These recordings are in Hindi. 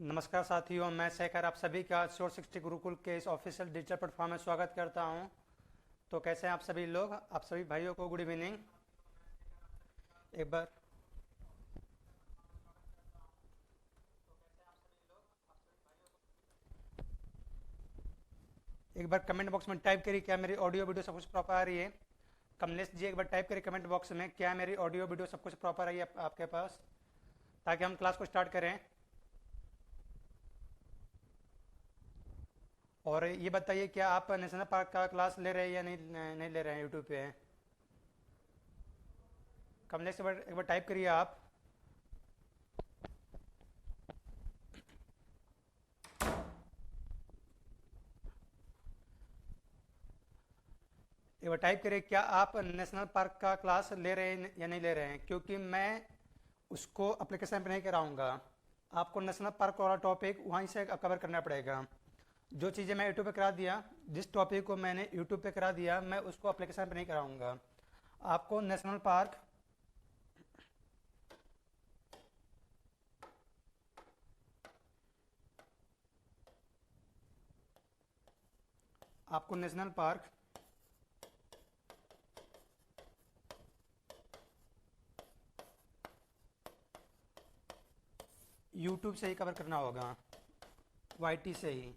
नमस्कार साथियों, मैं शेखर आप सभी का श्योर 60 गुरुकुल के इस ऑफिशियल डिजिटल प्लेटफॉर्म में स्वागत करता हूं। तो कैसे हैं आप सभी लोग? आप सभी भाइयों को गुड इवनिंग। एक बार एक बार कमेंट बॉक्स में टाइप करिए, क्या मेरी ऑडियो वीडियो सब कुछ प्रॉपर आ रही है? कमलेश जी एक बार टाइप करिए कमेंट बॉक्स में, क्या मेरी ऑडियो वीडियो सब कुछ प्रॉपर आई है आपके पास, ताकि हम क्लास को स्टार्ट करें। और ये बताइए, क्या आप नेशनल पार्क का क्लास ले रहे हैं या नहीं ले रहे हैं यूट्यूब पे? कमलेश एक बार टाइप करिए आप। एक बार टाइप करिए, क्या आप नेशनल पार्क का क्लास ले रहे हैं या नहीं ले रहे हैं, क्योंकि मैं उसको एप्लीकेशन पे नहीं कराऊंगा। आपको नेशनल पार्क वाला टॉपिक वहीं से कवर करना पड़ेगा। जो चीज़ें मैं यूट्यूब पे करा दिया, जिस टॉपिक को मैंने यूट्यूब पे करा दिया, मैं उसको एप्लीकेशन पे नहीं कराऊंगा। आपको नेशनल पार्क आपको नेशनल पार्क यूट्यूब से ही कवर करना होगा, वाईटी से ही।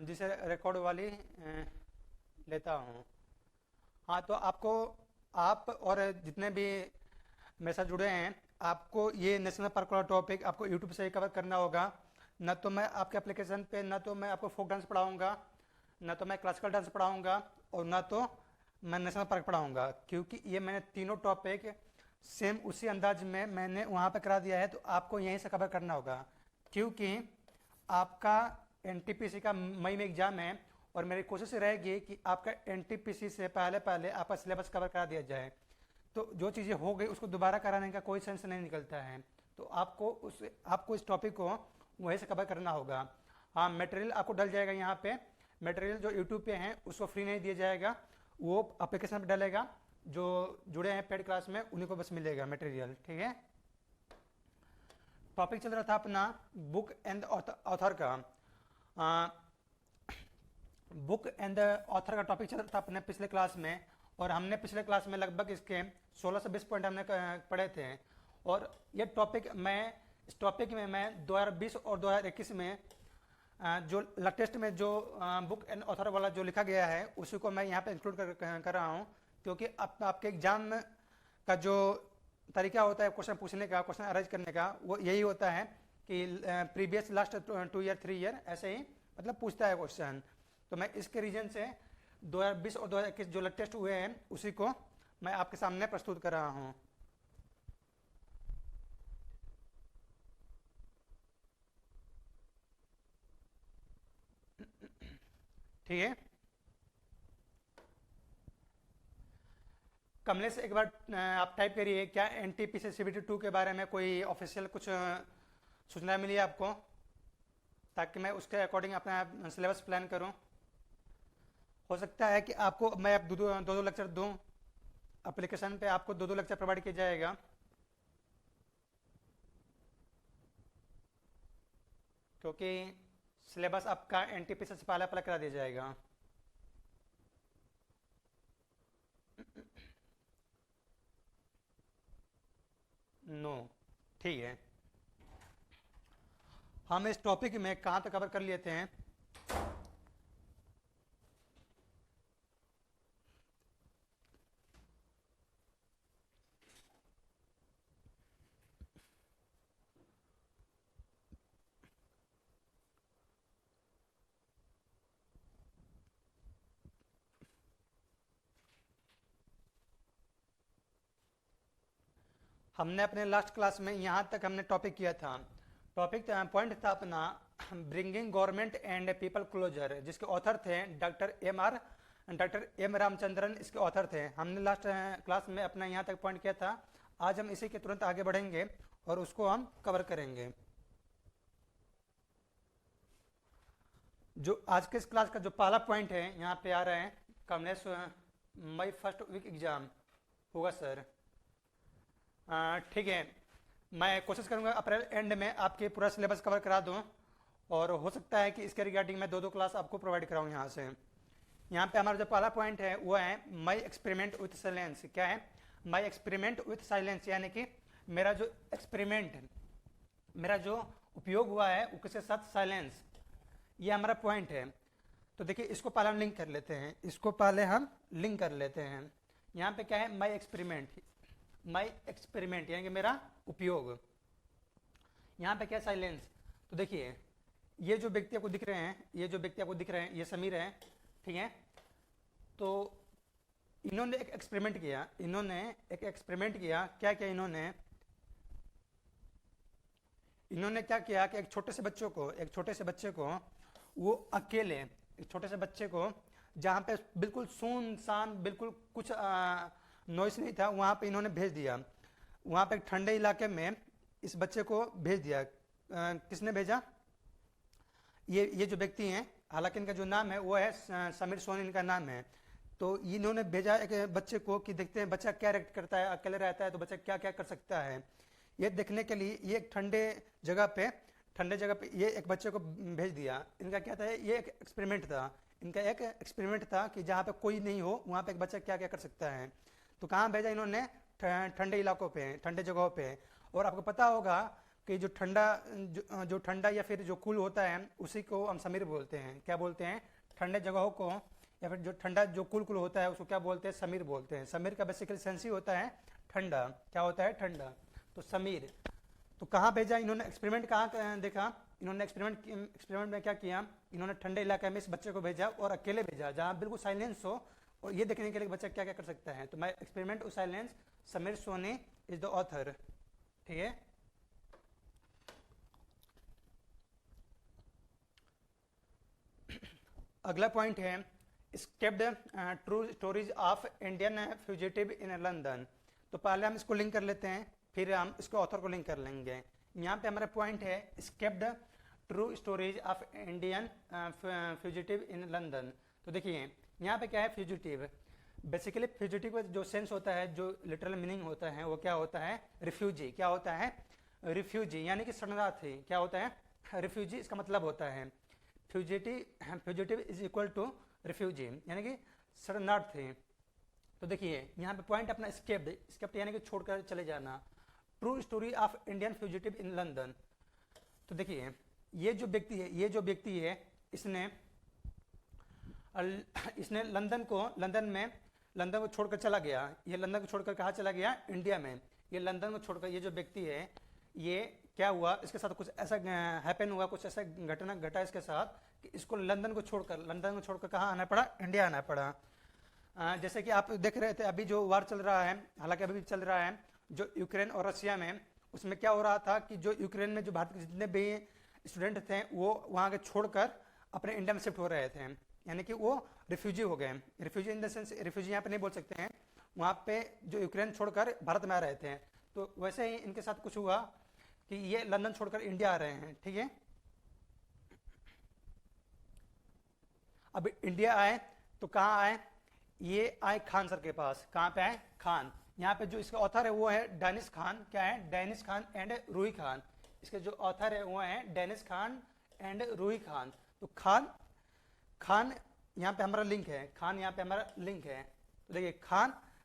जिसे रिकॉर्ड वाली लेता हूँ। हाँ, तो आपको, आप और जितने भी मेरे साथ जुड़े हैं, आपको ये नेशनल पार्क वाला टॉपिक आपको यूट्यूब से ही कवर करना होगा। न तो मैं आपके एप्लीकेशन पे, न तो मैं आपको फोक डांस पढ़ाऊँगा, न तो मैं क्लासिकल डांस पढ़ाऊँगा, और न तो मैं नेशनल पार्क पढ़ाऊँगा, क्योंकि ये मैंने तीनों टॉपिक सेम उसी अंदाज में मैंने वहाँ पे करा दिया है। तो आपको यहीं से कवर करना होगा, क्योंकि आपका एनटीपीसी का मई में एग्जाम है, और मेरी कोशिश रहेगी कि आपका एनटीपीसी से पहले पहले आपका सिलेबस कवर करा दिया जाए। तो जो चीज़ें हो गई उसको दोबारा कराने का कोई सेंस नहीं निकलता है। तो आपको इस टॉपिक को वहीं से कवर करना होगा। हाँ, मटेरियल आपको डल जाएगा यहाँ पे। मटेरियल जो यूट्यूब पे हैं उसको फ्री नहीं दिया जाएगा, वो एप्लीकेशन पे डलेगा। जो जुड़े हैं पेड क्लास में उन्हीं को बस मिलेगा मटेरियल, ठीक है। टॉपिक चल रहा था अपना बुक एंड ऑथर का। बुक एंड ऑथर का टॉपिक चल रहा था अपने पिछले क्लास में, और हमने पिछले क्लास में लगभग इसके 16 से 20 पॉइंट हमने पढ़े थे। और ये टॉपिक इस टॉपिक में मैं 2020 और 2021 में जो लेटेस्ट में जो बुक एंड ऑथर वाला जो लिखा गया है उसी को मैं यहाँ पे इंक्लूड कर रहा हूँ। क्योंकि आपके एग्जाम का जो तरीका होता है क्वेश्चन पूछने का, क्वेश्चन अरेंज करने का, वो यही होता है कि प्रीवियस लास्ट 2 ईयर 3 ईयर ऐसे ही मतलब पूछता है क्वेश्चन। तो मैं इसके रीजन से 2020 और 2021 जो लेटेस्ट हुए हैं उसी को मैं आपके सामने प्रस्तुत कर रहा हूँ। ठीक है। कमलेश एक बार आप टाइप करिए, क्या एनटीपीसी सीबीटी 2 के बारे में कोई ऑफिशियल कुछ सूचना मिली है आपको, ताकि मैं उसके अकॉर्डिंग अपना सिलेबस प्लान करूं। हो सकता है कि आपको मैं अब दो दो लेक्चर दूं, एप्लीकेशन पे आपको दो लेक्चर प्रोवाइड किया जाएगा, क्योंकि सिलेबस आपका एनटीपीसी से पहले पहले करा दिया जाएगा। नो, ठीक है। हम इस टॉपिक में कहाँ तक कवर कर लेते हैं? हमने अपने लास्ट क्लास में यहाँ तक हमने टॉपिक किया था। टॉपिक पॉइंट था अपना bringing government and people closer, जिसके ऑथर थे डॉक्टर एम रामचंद्रन, इसके ऑथर थे। हमने लास्ट क्लास में अपना यहाँ तक पॉइंट किया था। आज हम इसी के तुरंत आगे बढ़ेंगे और उसको हम कवर करेंगे। जो आज के इस क्लास का जो पहला पॉइंट है यहाँ पे आ रहा है, कमलेश, मई फर्स्ट वीक एग्जाम होगा सर। ठीक है। मैं कोशिश करूंगा अप्रैल एंड में आपके पूरा सिलेबस कवर करा दूं, और हो सकता है कि इसके रिगार्डिंग मैं 2-2 क्लास आपको प्रोवाइड कराऊं यहाँ से। यहाँ पे हमारा जो पहला पॉइंट है वो है माई एक्सपेरिमेंट विथ साइलेंस। क्या है माई एक्सपेरिमेंट विथ साइलेंस? यानी कि मेरा जो एक्सपेरिमेंट, मेरा जो उपयोग हुआ है वो किसके साथ? साइलेंस। ये हमारा पॉइंट है। तो देखिए इसको पहले हम लिंक कर लेते हैं, इसको पहले हम लिंक कर लेते हैं। यहाँ पे क्या है? माई एक्सपेरिमेंट, माई एक्सपेरिमेंट यानी कि मेरा उपयोग। यहाँ पे क्या? साइलेंस। तो देखिए ये जो व्यक्ति आपको दिख रहे हैं, ये जो व्यक्ति आपको दिख रहे हैं, ये समीर है, ठीक है। तो इन्होंने एक एक्सपेरिमेंट किया, इन्होंने एक एक्सपेरिमेंट किया। क्या किया इन्होंने? इन्होंने क्या किया कि एक छोटे से बच्चे को वो अकेले, एक छोटे से बच्चे को जहाँ पे बिल्कुल सुनसान, बिल्कुल कुछ नॉइस नहीं था, वहाँ पे इन्होंने भेज दिया। वहाँ पे एक ठंडे इलाके में इस बच्चे को भेज दिया। किसने भेजा? ये जो व्यक्ति हैं, हालांकि इनका जो नाम है वो है समीर सोनी, इनका नाम है। तो इन्होंने भेजा एक बच्चे को कि देखते हैं बच्चा क्या रिएक्ट करता है, अकेले रहता है तो बच्चा क्या क्या कर सकता है। ये देखने के लिए ये एक ठंडे जगह पे ये एक बच्चे को भेज दिया। इनका क्या था? ये एक एक्सपेरिमेंट था, इनका एक एक्सपेरिमेंट था कि जहाँ पे कोई नहीं हो वहाँ पे एक बच्चा क्या क्या कर सकता है। तो कहाँ भेजा इन्होंने? ठंडे इलाकों पे, ठंडे जगहों पे। और आपको पता होगा कि जो ठंडा या फिर जो कूल होता है उसी को हम समीर बोलते हैं। क्या बोलते हैं? ठंडे जगहों को या फिर जो ठंडा जो कूल होता है उसको क्या बोलते हैं? समीर बोलते हैं। समीर का बेसिकली सेंस ही होता है ठंडा। क्या होता है? ठंडा। तो समीर। तो कहाँ भेजा इन्होंने? एक्सपेरिमेंट कहाँ देखा इन्होंने? एक्सपेरिमेंट में क्या किया इन्होंने? ठंडे इलाके में इस बच्चे को भेजा और अकेले भेजा जहाँ बिल्कुल साइलेंस हो, और ये देखने के लिए बच्चा क्या क्या कर सकता है। तो मैं experiment with silence, Sameer Soni is the author, ठीक है। अगला पॉइंट है escaped true stories of Indian fugitive in London. तो पहले हम इसको लिंक कर लेते हैं, फिर हम इसको ऑथर को लिंक कर लेंगे। यहाँ पे हमारा पॉइंट है escaped true stories of Indian fugitive in London. तो देखिए यहाँ पे क्या है? फ्यूजिटिव। बेसिकली फ्यूजिटिव का जो सेंस होता है, जो लिटरल मीनिंग होता है वो क्या होता है? रिफ्यूजी। क्या होता है? रिफ्यूजी यानी कि शरणार्थी। क्या होता है? रिफ्यूजी इसका मतलब होता है। Fugitive is equal to refugee यानी कि शरणार्थी। तो देखिए यहाँ पे पॉइंट अपना स्केप्ड यानी कि छोड़कर चले जाना। True story of Indian fugitive in London. तो देखिए ये जो व्यक्ति है इसने लंदन को छोड़कर चला गया। ये लंदन को छोड़कर कहाँ चला गया? इंडिया में। ये लंदन को छोड़कर ये जो व्यक्ति है, ये क्या हुआ इसके साथ? कुछ ऐसा हैपन हुआ, कुछ ऐसा घटना घटा इसके साथ कि इसको लंदन को छोड़कर कहाँ आना पड़ा? इंडिया आना पड़ा। जैसे कि आप देख रहे थे अभी जो वार चल रहा है, हालांकि अभी भी चल रहा है, जो यूक्रेन और रशिया में, उसमें क्या हो रहा था कि जो यूक्रेन में जो भारत के जितने भी स्टूडेंट थे वो वहाँ के छोड़कर अपने इंडिया में शिफ्ट हो रहे थे, यानी कि वो रिफ्यूजी हो गए। Refugee in the sense, refugee यहाँ पे नहीं बोल सकते हैं, वहाँ पे जो यूक्रेन छोड़कर भारत में आ रहे थे। तो वैसे ही इनके साथ कुछ हुआ कि ये लंदन छोड़कर इंडिया आ रहे हैं, ठीक है। अब इंडिया आए तो कहाँ आए? ये आए खान सर के पास। कहाँ पे आए? खान। यहाँ पे जो इसका ऑथर है वो है डेनिस खान। क्या है? Dennis Khan and Roohi Khan. इसके जो ऑथर है वो है डेनिस खान एंड रूही खान। तो खान यहाँ पे हमारा लिंक है, खान यहाँ पे हमारा लिंक है। तो देखिए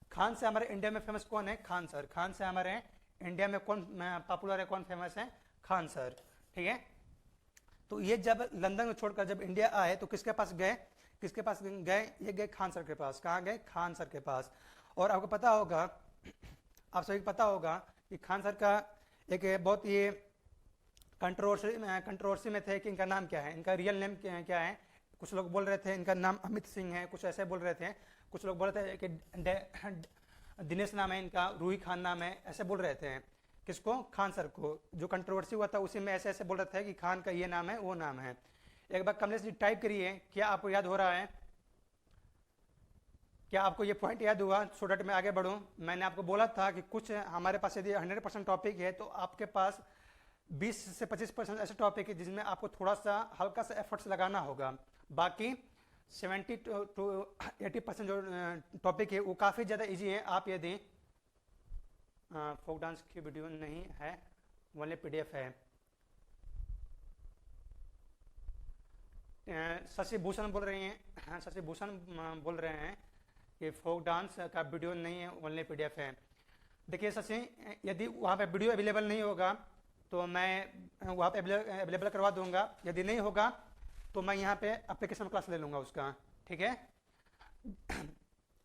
खान से हमारे इंडिया में फेमस कौन है? खान सर। खान से हमारे इंडिया में कौन पॉपुलर है, कौन फेमस है? खान सर, ठीक है। तो ये जब लंदन को छोड़कर जब इंडिया आए तो किसके पास गए? ये गए खान सर के पास। कहाँ गए? खान सर के पास। और आपको पता होगा, आप सभी को पता होगा कि खान सर का एक बहुत ही कंट्रोवर्सी में थे कि इनका नाम क्या है, इनका रियल नेम क्या है। कुछ लोग बोल रहे थे इनका नाम अमित सिंह है, कुछ ऐसे बोल रहे थे। कुछ लोग बोल रहे थे कि दिनेश नाम है इनका, रूही खान नाम है, ऐसे बोल रहे थे। किसको? खान सर को। जो कंट्रोवर्सी हुआ था उसी में ऐसे ऐसे बोल रहे थे कि खान का ये नाम है, वो नाम है। एक बार कमलेश जी टाइप करिए, क्या आपको याद हो रहा है? क्या आपको ये पॉइंट याद हुआ? सो डेट मैं आगे बढ़ूं। मैंने आपको बोला था कि कुछ हमारे पास यदि 100% टॉपिक है तो आपके पास 20 से 25% ऐसे टॉपिक है जिसमें आपको थोड़ा सा हल्का सा एफर्ट्स लगाना होगा। बाकी 70 to 80% जो टॉपिक है वो काफ़ी ज़्यादा इजी है। आप यदि फोक डांस की वीडियो नहीं है, ओनली PDF है। शशि भूषण बोल रही हैं, हाँ शशि भूषण बोल रहे हैं कि फोक डांस का वीडियो नहीं है, ओनली PDF है। देखिए शशि, यदि वहाँ पे वीडियो अवेलेबल नहीं होगा तो मैं वहाँ पे अवेलेबल करवा दूंगा, यदि नहीं होगा तो मैं यहाँ पे एप्लीकेशन क्लास ले लूँगा उसका, ठीक है।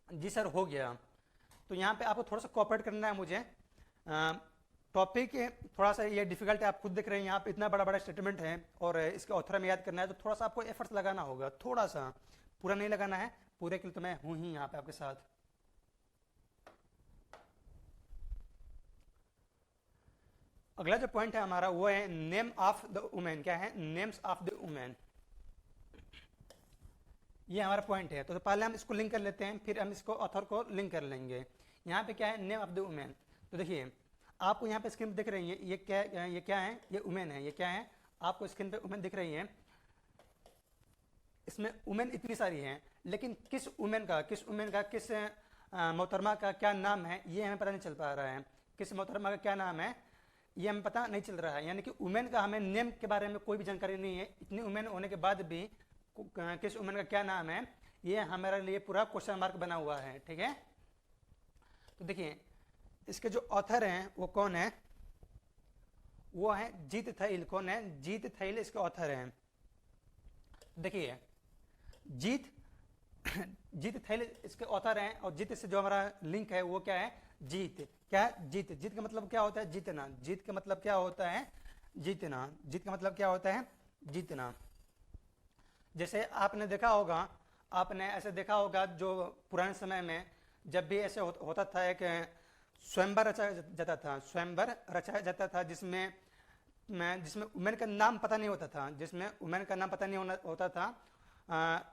जी सर हो गया। तो यहाँ पे आपको थोड़ा सा कोऑपरेट करना है मुझे। टॉपिक थोड़ा सा ये डिफिकल्ट है, आप खुद देख रहे हैं यहाँ पे इतना बड़ा बड़ा स्टेटमेंट है और इसके ऑथर में याद करना है, तो थोड़ा सा आपको एफर्ट्स लगाना होगा, थोड़ा सा, पूरा नहीं लगाना है, पूरे के लिए तो मैं हूँ ही यहाँ पे आपके साथ। अगला जो पॉइंट है हमारा वो है नेम ऑफ द वुमेन। क्या है? नेम्स ऑफ द वुमेन, ये हमारा पॉइंट है। तो पहले हम इसको लिंक कर लेते हैं, फिर हम इसको ऑथर को लिंक कर लेंगे। यहाँ पे क्या है? Name of the women. तो देखिए आपको यहाँ पे स्क्रीन पे दिख रही है, ये क्या है? ये वुमेन है। ये क्या है? आपको स्क्रीन पे वुमेन दिख रही है। इसमें वुमेन इतनी सारी हैं, लेकिन किस वुमेन का, किस मोहतरमा का क्या नाम है ये हमें पता नहीं चल पा रहा है। किस मोहतरमा का क्या नाम है ये हमें पता नहीं चल रहा है, यानी कि वुमेन का हमें नेम के बारे में कोई भी जानकारी नहीं है। इतनी वुमेन होने के बाद भी किस वुमेन का क्या नाम है ये हमारे लिए पूरा क्वेश्चन मार्क बना हुआ है, ठीक है। तो देखिए इसके जो ऑथर हैं वो कौन है? वो है जीत थैल। कौन है? जीत थैल इसके ऑथर हैं। देखिए जीत थैल इसके ऑथर हैं, और जीत से जो हमारा लिंक है वो क्या है? जीत। क्या है? जीत। जीत का मतलब क्या होता है? जीतना। जीत का मतलब क्या होता है? जीतना। जीत का मतलब क्या होता है? जीतना। जैसे आपने देखा होगा, आपने ऐसे देखा होगा जो पुराने समय में जब भी ऐसे होता था, एक स्वयंवर रचाया जाता था, स्वयंवर रचाया जाता था जिसमें वुमेन का नाम पता नहीं होता था, जिसमें वुमेन का नाम पता नहीं होता था।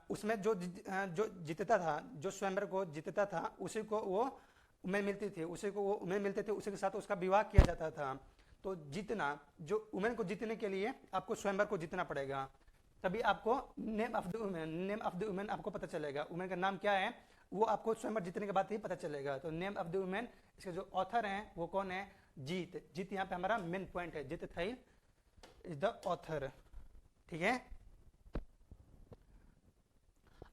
उसमें जो जीतता था, जो स्वयंवर को जीतता था, उसी को वो वुमेन मिलती थी, उसी को वो वुमेन मिलते थे, उसी के साथ उसका विवाह किया जाता था। तो जीतना, जो वुमेन को जीतने के लिए आपको स्वयंवर को जीतना पड़ेगा, तभी आपको नेम ऑफ द वुमेन आपको पता चलेगा। वुमेन का नाम क्या है वो आपको स्वयंवर जीतने के बाद ही पता चलेगा। तो नेम ऑफ द वुमेन, इसके जो ऑथर हैं वो कौन है? जीत। जीत यहाँ पे हमारा मेन पॉइंट है। Jeet Thayil is the author, ठीक है।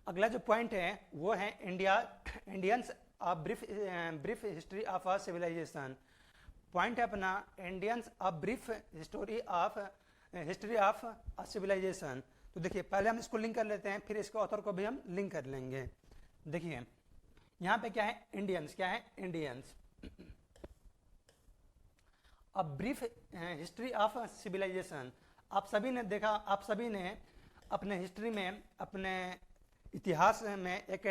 अगला जो पॉइंट है वो है Indians a brief history of a civilisation. Point है अपना Indians a brief history of a civilisation. तो देखिए पहले हम इसको लिंक कर लेते हैं, फिर इसके ऑथर को भी हम लिंक कर लेंगे। देखिए यहाँ पे क्या है? इंडियंस। क्या है? Indians. A brief history of civilisation. आप सभी ने देखा, आप सभी ने अपने हिस्ट्री में, अपने इतिहास में एक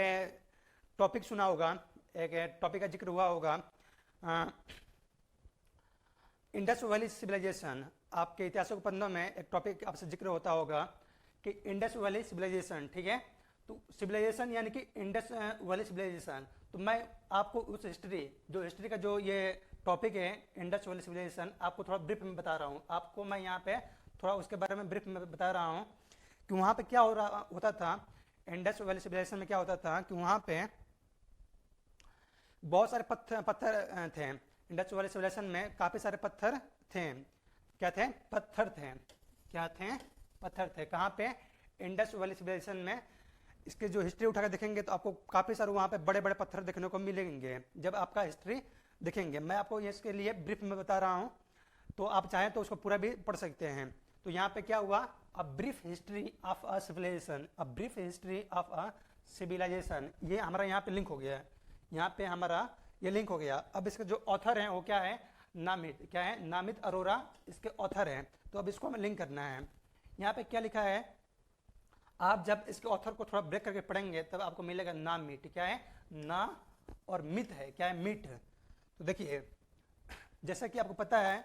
टॉपिक सुना होगा, एक टॉपिक का जिक्र हुआ होगा, इंडस वैली सिविलाइजेशन। आपके इतिहासों के पन्नों में एक टॉपिक आपसे जिक्र होता होगा कि इंडस वैली सिविलाइजेशन, ठीक है। तो सिविलाइजेशन यानी कि इंडस वैली सिविलाइजेशन। तो मैं आपको उस हिस्ट्री का जो ये टॉपिक है इंडस वैली सिविलाइजेशन, आपको थोड़ा ब्रीफ में बता रहा हूँ। आपको मैं यहाँ पे थोड़ा उसके बारे में ब्रीफ में बता रहा हूँ कि वहाँ पे क्या होता था। इंडस वैली सिविलाइजेशन में क्या होता था कि वहाँ पे बहुत सारे पत्थर थे। इंडस वैली सिविलाइजेशन में काफ़ी सारे पत्थर थे। क्या थे? पत्थर थे। क्या थे? पत्थर थे। कहाँ पे? इंडस वैली सिविलाइजेशन में। इसके जो हिस्ट्री उठाकर देखेंगे तो आपको काफ़ी सारे वहाँ पे बड़े बड़े पत्थर देखने को मिलेंगे जब आपका हिस्ट्री देखेंगे। मैं आपको इसके लिए ब्रीफ में बता रहा हूँ, तो आप चाहें तो उसको पूरा भी पढ़ सकते हैं। तो यहाँ पे क्या हुआ? A brief history of a civilisation. A brief history of a civilisation, ये हमारा यहाँ पे लिंक हो गया है। यहाँ पे हमारा ये लिंक हो गया। अब इसके जो ऑथर हैं वो क्या है? नामित। क्या है? नामित अरोरा इसके ऑथर हैं। तो अब इसको हमें लिंक करना है। यहाँ पे क्या लिखा है? आप जब इसके ऑथर को थोड़ा ब्रेक करके पढ़ेंगे तब आपको मिलेगा नामित। क्या है? ना और मित है। क्या है? मित। तो देखिए जैसा कि आपको पता है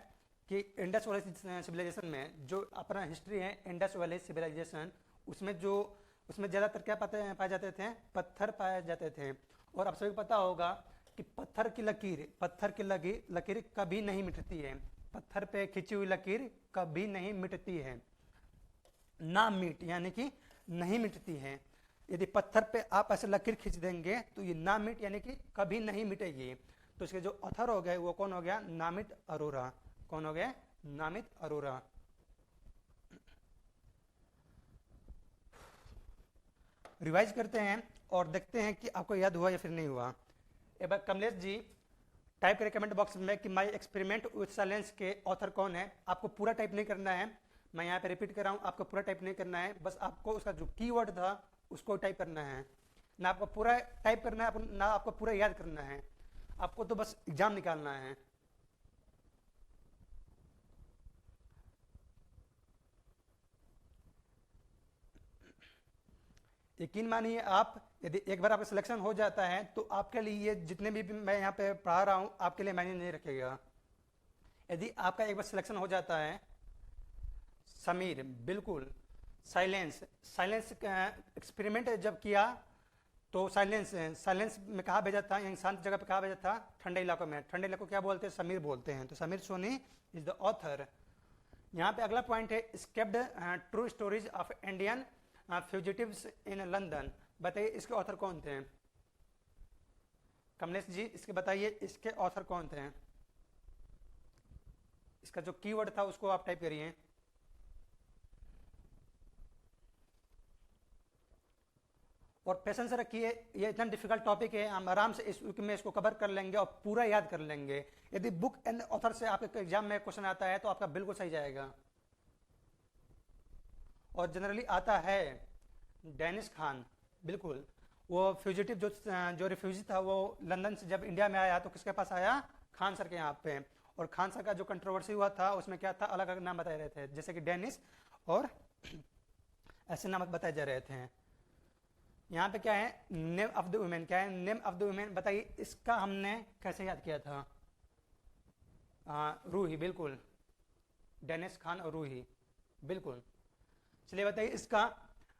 कि इंडस वैली सिविलाइजेशन में जो अपना हिस्ट्री है, इंडस वैली सिविलाइजेशन, उसमें ज़्यादातर क्या पाए जाते थे? पत्थर पाए जाते थे। और आप सभी को पता होगा कि पत्थर की लकीर कभी नहीं मिटती है। पत्थर पे खिंची हुई लकीर कभी नहीं मिटती है। ना मिट यानी कि नहीं मिटती है। यदि पत्थर पे आप ऐसे लकीर खींच देंगे तो ये ना मिट यानी कि कभी नहीं मिटेगी। तो इसके जो ऑथर हो गए वो कौन हो गया? नामित अरोरा। कौन हो गए? नामित अरोरा। रिवाइज करते हैं और देखते हैं कि आपको याद हुआ या फिर नहीं हुआ। एक बार कमलेश जी टाइप करें कमेंट बॉक्स में कि माय एक्सपेरिमेंट विथ साइलेंस के ऑथर कौन है। आपको पूरा टाइप नहीं करना है, मैं यहाँ पे रिपीट कर रहा हूँ, आपको पूरा टाइप नहीं करना है, बस आपको उसका जो कीवर्ड था उसको टाइप करना है। ना आपको पूरा टाइप करना है, ना आपको पूरा याद करना है, आपको तो बस एग्जाम निकालना है। यकीन मानिए आप, यदि एक बार आपका सिलेक्शन हो जाता है तो आपके लिए ये जितने भी मैं यहाँ पे पढ़ा रहा हूँ आपके लिए मायने नहीं रखेगा। यदि आपका एक बार सिलेक्शन हो जाता है, समीर बिल्कुल, साइलेंस, साइलेंस एक्सपेरिमेंट जब किया तो साइलेंस, साइलेंस में कहाँ भेजा था, यानी शांत जगह पे कहाँ भेजा था, ठंडे इलाकों में। ठंडे इलाकों क्या बोलते हैं, समीर बोलते हैं, तो Sameer Soni is the author. यहाँ पे अगला पॉइंट है, escaped true stories of Indian fugitives in London. बताइए इसके ऑथर कौन थे। कमलेश जी इसके बताइए इसके ऑथर कौन थे। इसका जो कीवर्ड था उसको आप टाइप करिए। और पेशेंस रखिए, ये इतना डिफिकल्ट टॉपिक है, हम आराम से इस वीक में इसको कवर कर लेंगे और पूरा याद कर लेंगे। यदि बुक एंड ऑथर से आपके एग्जाम में क्वेश्चन आता है तो आपका बिल्कुल सही जाएगा, और जनरली आता है। डेनिस खान, बिल्कुल, वो फ्यूजिटिव जो रिफ्यूजी था वो लंदन से जब इंडिया में आया तो किसके पास आया, खान सर के यहाँ पे। और खान सर का जो कंट्रोवर्सी हुआ था उसमें क्या था, अलग अलग नाम बताए रहे थे, जैसे कि डेनिस और ऐसे नाम बताए जा रहे थे। यहाँ पे क्या है, नेम ऑफ द वुमेन, क्या है नेम ऑफ द वुमेन, बताइए इसका हमने कैसे याद किया था। रूही, बिल्कुल, डेनिस खान और रूही, बिल्कुल। चलिए बताइए इसका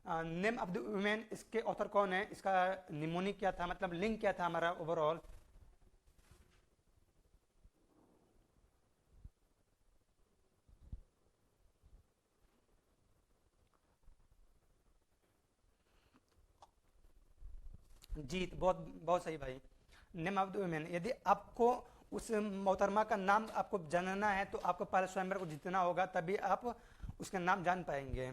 नेम ऑफ द वुमेन, इसके ऑथर कौन है, इसका निमोनिक क्या था, मतलब लिंक क्या था हमारा ओवरऑल। जीत, बहुत बहुत सही भाई। नेम ऑफ द वुमेन, यदि आपको उस मोहतरमा का नाम आपको जानना है तो आपको पहले स्वयंवर को जीतना होगा, तभी आप उसका नाम जान पाएंगे।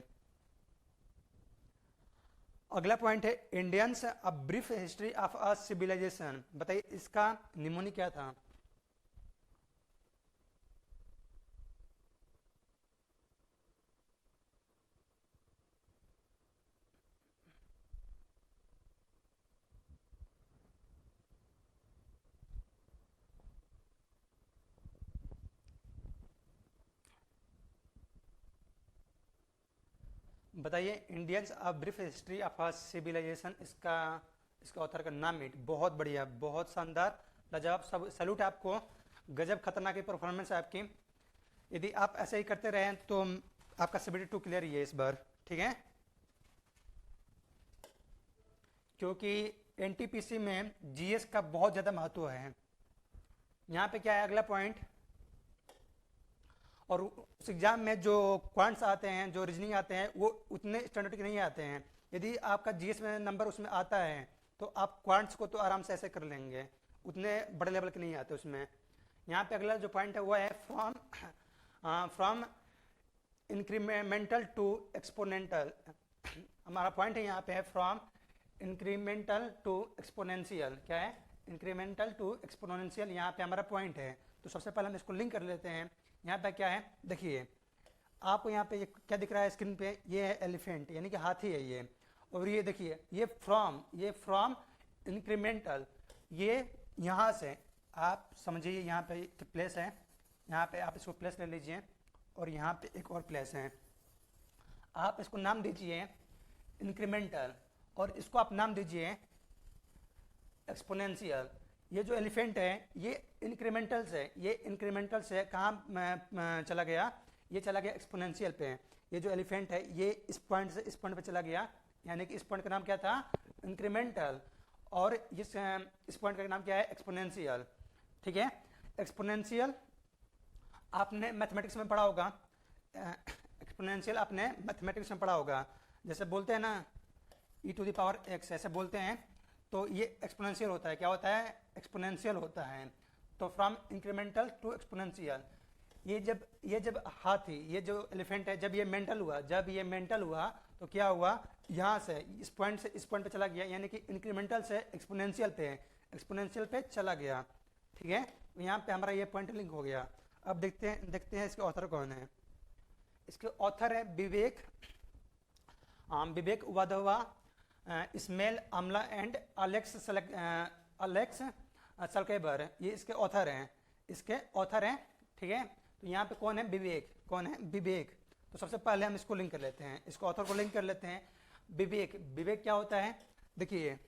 अगला पॉइंट है, Indians a brief history of a civilisation. बताइए इसका निमोनिक क्या था। बताइए Indians a brief history of a civilisation, इसका ऑथर का नाम मीट। बहुत बढ़िया, बहुत शानदार, लाजवाब, सब सैल्यूट आपको, गजब खतरनाक की परफॉर्मेंस है आपकी। यदि आप ऐसे ही करते रहें तो आपका CBT 2 क्लियर ही है इस बार, ठीक है, क्योंकि NTPC में GS का बहुत ज़्यादा महत्व है। यहाँ पे क्या है अगला पॉइंट, और उस एग्जाम में जो क्वांट्स आते हैं, जो रीजनिंग आते हैं, वो उतने स्टैंडर्ड के नहीं आते हैं। यदि आपका GS में नंबर उसमें आता है तो आप क्वांट्स को तो आराम से ऐसे कर लेंगे, उतने बड़े लेवल के नहीं आते उसमें। यहाँ पे अगला जो पॉइंट है वो है फ्रॉम इंक्रीमेंटल टू एक्सपोनेंटल। हमारा पॉइंट है यहाँ पे है फ्रॉम इंक्रीमेंटल टू एक्सपोनेंशियल। क्या है, इंक्रीमेंटल टू एक्सपोनेंशियल, यहाँ पे हमारा पॉइंट है। तो सबसे पहले हम इसको लिंक कर लेते हैं। यहाँ पे क्या है, देखिए आपको यहाँ पे ये क्या दिख रहा है स्क्रीन पे, ये है एलिफेंट, यानी कि हाथी है ये। और ये देखिए ये फ्रॉम इंक्रीमेंटल, ये यहाँ से आप समझिए, यहाँ पे प्लेस है, यहाँ पे आप इसको प्लेस ले लीजिए, और यहाँ पे एक और प्लेस है, आप इसको नाम दीजिए इंक्रीमेंटल, और इसको आप नाम दीजिए एक्सपोनेंशियल। ये जो एलिफेंट है ये इंक्रीमेंटल से कहाँ चला गया, ये चला गया एक्सपोनेंशियल पे। ये जो एलिफेंट है ये इस पॉइंट से इस पॉइंट पे चला गया, यानी कि इस पॉइंट का नाम क्या था, इंक्रीमेंटल, और इस पॉइंट का नाम क्या है, एक्सपोनेंशियल। ठीक है, एक्सपोनेंशियल आपने मैथमेटिक्स में पढ़ा होगा, एक्सपोनेंशियल आपने मैथमेटिक्स में पढ़ा होगा। जैसे बोलते हैं ना e⁻x, ऐसे बोलते हैं, तो ये एक्सपोनेंशियल होता है। क्या होता है, एक्सपोनेंशियल होता है। तो फ्रॉम इंक्रीमेंटल टू एक्सपोनेंशियल, ये जब हाथी, ये जो एलिफेंट है, जब ये मेंटल हुआ तो क्या हुआ, यहाँ से इस पॉइंट पे चला गया, यानी कि इंक्रीमेंटल से एक्सपोनेंशियल पे चला गया। ठीक है, यहाँ पे हमारा ये पॉइंट लिंक हो गया। अब देखते हैं इसके ऑथर कौन है। इसके ऑथर है विवेक वाधवा, इस्माइल आमला एंड अलेक्स सल्केबर, ये इसके ऑथर हैं। ठीक है, तो यहाँ पे कौन है विवेक। तो सबसे पहले हम इसको लिंक कर लेते हैं, इसको ऑथर को लिंक कर लेते हैं। विवेक क्या होता है, देखिए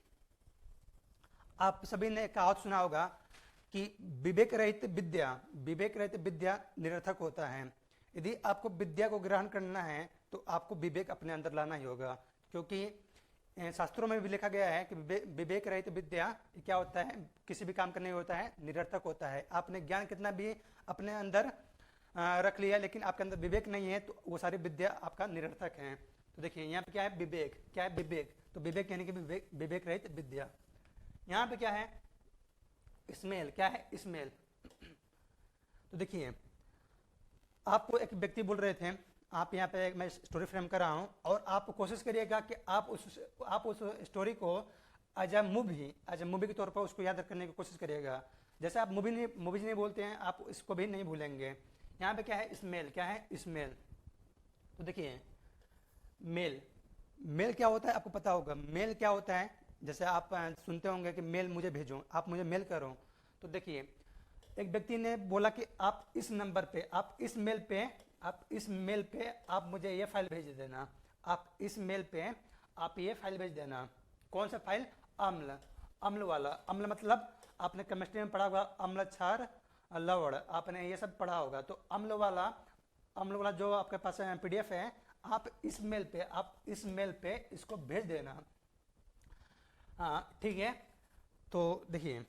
आप सभी ने कहावत सुना होगा कि विवेक रहित विद्या निरर्थक होता है। यदि आपको विद्या को ग्रहण करना है तो आपको विवेक अपने अंदर लाना ही होगा, क्योंकि शास्त्रों में भी लिखा गया है कि विवेक रहित विद्या क्या होता है, किसी भी काम करने में होता है, निरर्थक होता है। आपने ज्ञान कितना भी अपने अंदर रख लिया, लेकिन आपके अंदर विवेक नहीं है तो वो सारी विद्या आपका निरर्थक है। तो देखिए यहाँ पे क्या है विवेक, तो विवेक यानी कि विवेक रहित विद्या। यहाँ पे क्या है इस्माइल, तो देखिए आपको एक व्यक्ति बोल रहे थे, आप यहाँ पे मैं स्टोरी फ्रेम कर रहा हूँ, और आप कोशिश करिएगा कि आप उस स्टोरी को एज ए मूवी के तौर पर उसको याद करने की कोशिश करिएगा। जैसे आप मूवीज नहीं बोलते हैं, आप इसको भी नहीं भूलेंगे। यहाँ पे क्या है इस्माइल, तो देखिए मेल क्या होता है, आपको पता होगा मेल क्या होता है। जैसे आप सुनते होंगे कि मेल मुझे भेजो, आप मुझे मेल करो। तो देखिए एक व्यक्ति ने बोला कि आप इस नंबर पे, आप इस मेल पे आप मुझे ये फाइल भेज देना, आप इस मेल पे आप ये फाइल भेज देना। कौन सा फाइल, अम्ल वाला। अम्ल मतलब आपने केमिस्ट्री में पढ़ा होगा, अम्ल क्षार लवण, आपने ये सब पढ़ा होगा। तो अम्ल वाला जो आपके पास PDF है, आप इस मेल पे इसको भेज देना। हाँ ठीक है, तो देखिए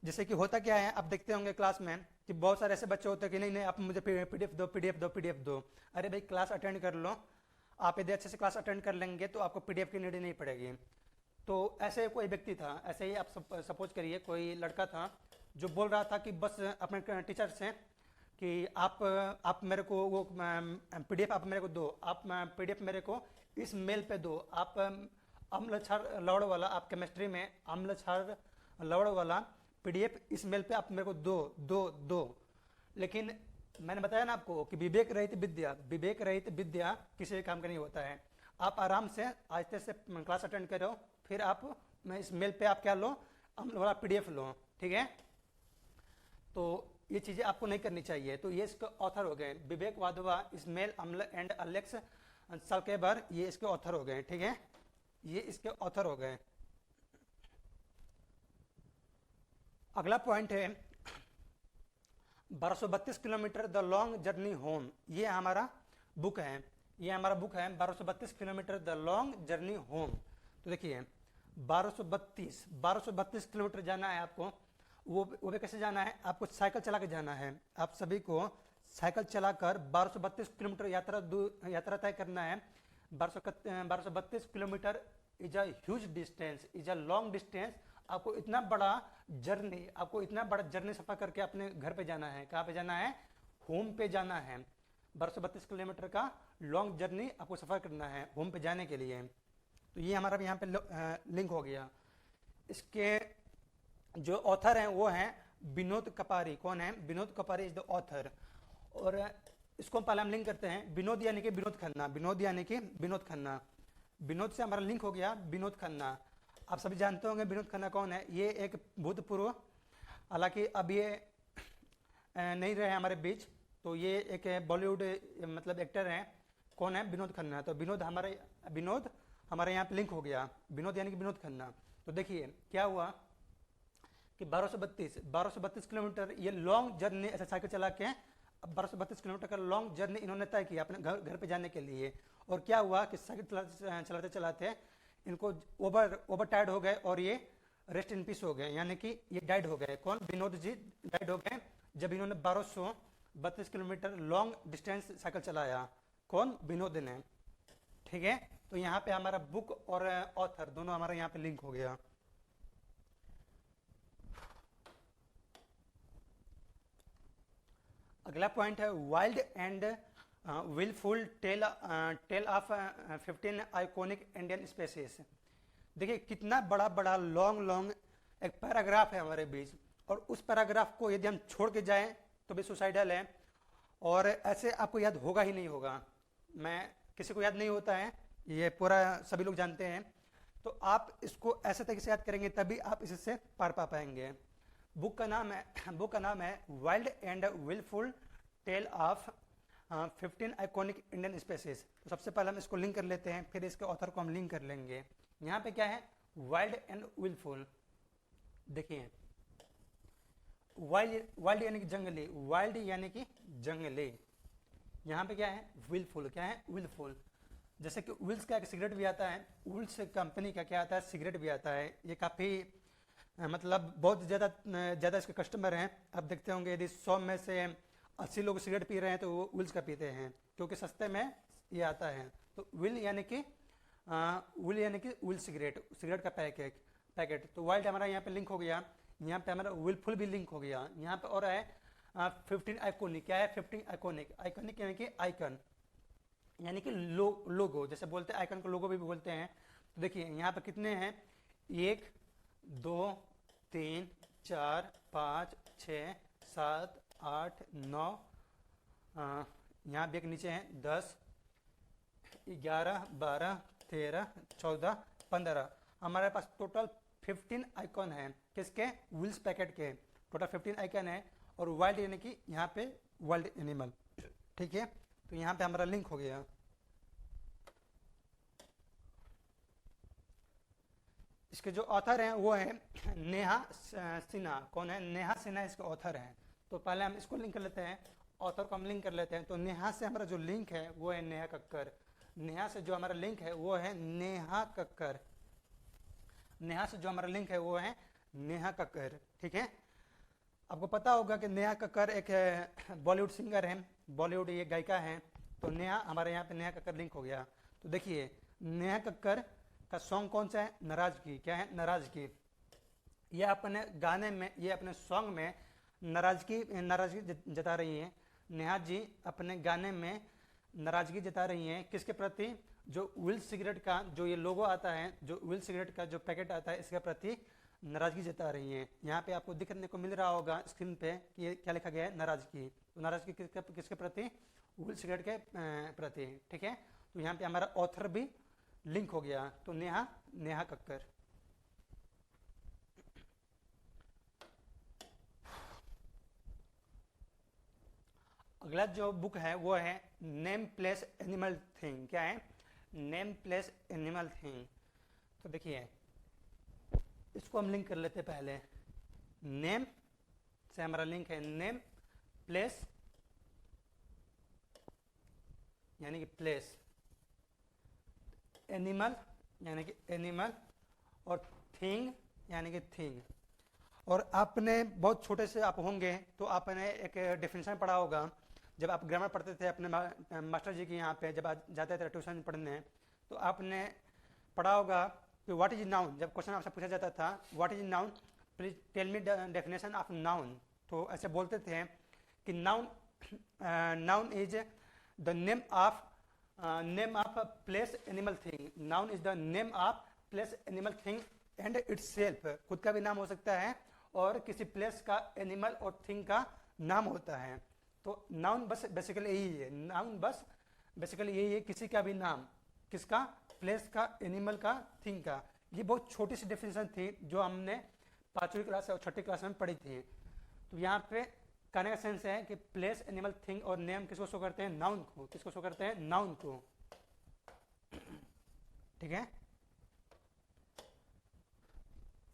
जैसे कि होता क्या है, आप देखते होंगे क्लास में कि बहुत सारे ऐसे बच्चे होते हैं कि नहीं आप मुझे PDF दो। अरे भाई क्लास अटेंड कर लो, आप यदि अच्छे से क्लास अटेंड कर लेंगे तो आपको PDF की नीड नहीं पड़ेगी। तो ऐसे कोई व्यक्ति था, ऐसे ही आप सपोज करिए कोई लड़का था जो बोल रहा था कि बस अपने टीचर से कि आप मेरे को वो PDF आप मेरे को दो, आप PDF मेरे को इस मेल पे दो। आप अम्ल क्षार लवण वाला, आप केमिस्ट्री में अम्ल क्षार लवण वाला PDF इस मेल पे आप मेरे को दो। लेकिन मैंने बताया ना आपको कि विवेक रहित विद्या किसी भी काम का नहीं होता है। आप आराम से आस्ते से क्लास अटेंड करो, फिर आप इस मेल पे आप क्या लो, अम्ल वाला PDF लो। ठीक है, तो ये चीजें आपको नहीं करनी चाहिए। तो ये इसके ऑथर हो गए विवेक वाधवा, इस्माइल आमला एंड अलेक्स सल्केबर, ये इसके ऑथर हो गए। ठीक है, ये इसके ऑथर हो गए। अगला पॉइंट है 1232 kilometre the long journey home. ये हमारा बुक है 1232 kilometre the long journey home. तो देखिए 1232 किलोमीटर जाना है आपको। वो भी कैसे जाना है, आपको साइकिल चला के जाना है। आप सभी को साइकिल चलाकर 1232 किलोमीटर यात्रा तय करना है। 1232 kilometre is a huge distance, is a long distance. आपको इतना बड़ा जर्नी सफर करके अपने घर पे जाना है। कहाँ पे जाना है, होम पे जाना है। 1232 किलोमीटर का लॉन्ग जर्नी आपको सफर करना है होम पे जाने के लिए। तो ये हमारा यहाँ पे लिंक हो गया। इसके जो ऑथर हैं वो हैं विनोद कपारी। कौन है, विनोद कपारी इज द ऑथर। और इसको पहले हम लिंक करते हैं, विनोद यानी कि विनोद खन्ना। विनोद से हमारा लिंक हो गया विनोद खन्ना। आप सभी जानते होंगे विनोद खन्ना कौन है। ये एक भूतपूर्व, हालांकि अब ये नहीं रहे हमारे बीच, तो ये एक बॉलीवुड मतलब एक्टर हैं। कौन है, विनोद खन्ना। तो विनोद हमारे यहाँ पे लिंक हो गया, विनोद यानी कि विनोद खन्ना। तो देखिए क्या हुआ कि 1232 किलोमीटर ये लॉन्ग जर्नी ऐसे साइकिल चला के 1232 किलोमीटर का लॉन्ग जर्नी इन्होंने तय किया अपने घर पे जाने के लिए। और क्या हुआ कि साइकिल चलाते चलाते इनको ओवर टायर्ड हो गए और ये रेस्ट इन पीस हो गए, यानी कि ये डाइड हो गए। कौन, विनोद जी डाइड हो गए जब इन्होंने 1232 किलोमीटर लॉन्ग डिस्टेंस साइकिल चलाया। कौन, विनोद ने। ठीक है, तो यहाँ पे हमारा बुक और ऑथर दोनों हमारा यहाँ पे लिंक हो गया। अगला पॉइंट है wild and wilful tale of 15 iconic Indian species. देखिए कितना बड़ा बड़ा लॉन्ग लॉन्ग एक पैराग्राफ है हमारे बीच, और उस पैराग्राफ को यदि हम छोड़ के जाएं तो भी सुसाइडल है, और ऐसे आपको याद होगा ही नहीं होगा। मैं किसी को याद नहीं होता है, ये पूरा सभी लोग जानते हैं। तो आप इसको ऐसे तरीके से याद करेंगे तभी आप इससे पार पा पाएंगे। बुक का नाम है wild and wilful tale of 15 iconic Indian species. तो सबसे पहले हम इसको लिंक कर लेते हैं, फिर इसके ऑथर को हम लिंक कर लेंगे। यहाँ पे क्या है, वाइल्ड एंड विलफुल। देखिए वाइल्ड यानी कि जंगली, वाइल्ड यानी कि जंगली। यहाँ पे क्या है, विलफुल। क्या है, विलफुल। जैसे कि विल्स का एक सिगरेट भी आता है, विल्स कंपनी का क्या आता है, सिगरेट भी आता है। ये काफ़ी मतलब बहुत ज़्यादा इसके कस्टमर हैं। आप देखते होंगे यदि 100 में से 80 लोग सिगरेट पी रहे हैं तो वो विल्स का पीते हैं, क्योंकि सस्ते में ये आता है। तो विल यानी कि विल सिगरेट का पैकेट। तो वाइल्ड हमारा यहाँ पे लिंक हो गया, यहाँ पे हमारा विलफुल भी लिंक हो गया। यहाँ पे और है 15 आइकॉनिक। क्या है, 15 आइकॉनिक। आइकॉनिक यानी कि आइकन, यानी कि लोगो। जैसे बोलते हैं आइकन को लोगो भी बोलते हैं। तो देखिए यहाँ पे कितने हैं, 1 2 3 4 5 6 7 8 9, यहाँ भी एक नीचे हैं 10 11 12 13 14 15। हमारे पास टोटल 15 आइकॉन है। किसके, विल्स पैकेट के। टोटल 15 आइकन है। और वाइल्ड यानी कि यहाँ पे वाइल्ड एनिमल। ठीक है, तो यहाँ पे हमारा लिंक हो गया। इसके जो ऑथर हैं वो है नेहा सिन्हा। कौन है, नेहा सिन्हा इसके ऑथर हैं। तो पहले हम इसको लिंक कर लेते हैं, ऑथर को हम लिंक कर लेते हैं। तो नेहा से हमारा जो लिंक है वो है नेहा कक्कर। नेहा से जो हमारा लिंक है वो है नेहा कक्कर। नेहा से जो हमारा लिंक है वो है नेहा कक्कर। ठीक है, आपको पता होगा कि नेहा कक्कर एक बॉलीवुड सिंगर है, बॉलीवुड ये गायिका है। तो नेहा हमारे यहाँ पे नेहा कक्कर लिंक हो गया। तो देखिए नेहा कक्कर का सॉन्ग कौन सा है, नाराजगी। क्या है, नाराजगी। ये अपने गाने में, ये अपने सॉन्ग में नाराजगी जता रही हैं। नेहा जी अपने गाने में नाराजगी जता रही हैं। किसके प्रति, जो विल सिगरेट का जो ये लोगो आता है, जो विल सिगरेट का जो पैकेट आता है, इसके प्रति नाराजगी जता रही हैं। यहाँ पे आपको दिखने को मिल रहा होगा स्क्रीन पे कि ये क्या लिखा गया है, नाराजगी। तो नाराजगी किसके प्रति, विल सिगरेट के प्रति। ठीक है, तो यहाँ पे हमारा ऑथर भी लिंक हो गया। तो नेहा कक्कर। अगला जो बुक है वो है नेम प्लेस एनिमल थिंग। क्या है, नेम प्लेस एनिमल थिंग। तो देखिए इसको हम लिंक कर लेते पहले। नेम से हमारा लिंक है, नेम प्लेस यानी कि प्लेस, एनिमल यानी कि एनिमल, और थिंग यानी कि थिंग। और आपने बहुत छोटे से आप होंगे तो आपने एक डेफिनेशन पढ़ा होगा, जब आप ग्रामर पढ़ते थे अपने मास्टर जी के यहाँ पे, जब आप जाते थे ट्यूशन पढ़ने, तो आपने पढ़ा होगा कि व्हाट इज नाउन। जब क्वेश्चन आपसे पूछा जाता था what is noun, please tell me the definition of noun. तो ऐसे बोलते थे कि noun is the name of place animal thing. Noun is the name of place animal thing and itself. खुद का भी नाम हो सकता है और किसी प्लेस का, एनिमल और थिंग का नाम होता है। तो नाउन बस बेसिकली यही है, नाउन बस बेसिकली यही है, किसी का भी नाम। किसका, प्लेस का, एनिमल का, थिंग का। ये बहुत छोटी सी डेफिनेशन थी जो हमने 5वीं क्लास और 6ठी क्लास में पढ़ी थी। तो यहाँ पे कहने का सेंस है कि प्लेस, एनिमल, थिंग और नेम किसको शो करते हैं, नाउन को। किसको शो करते हैं, नाउन को। ठीक है,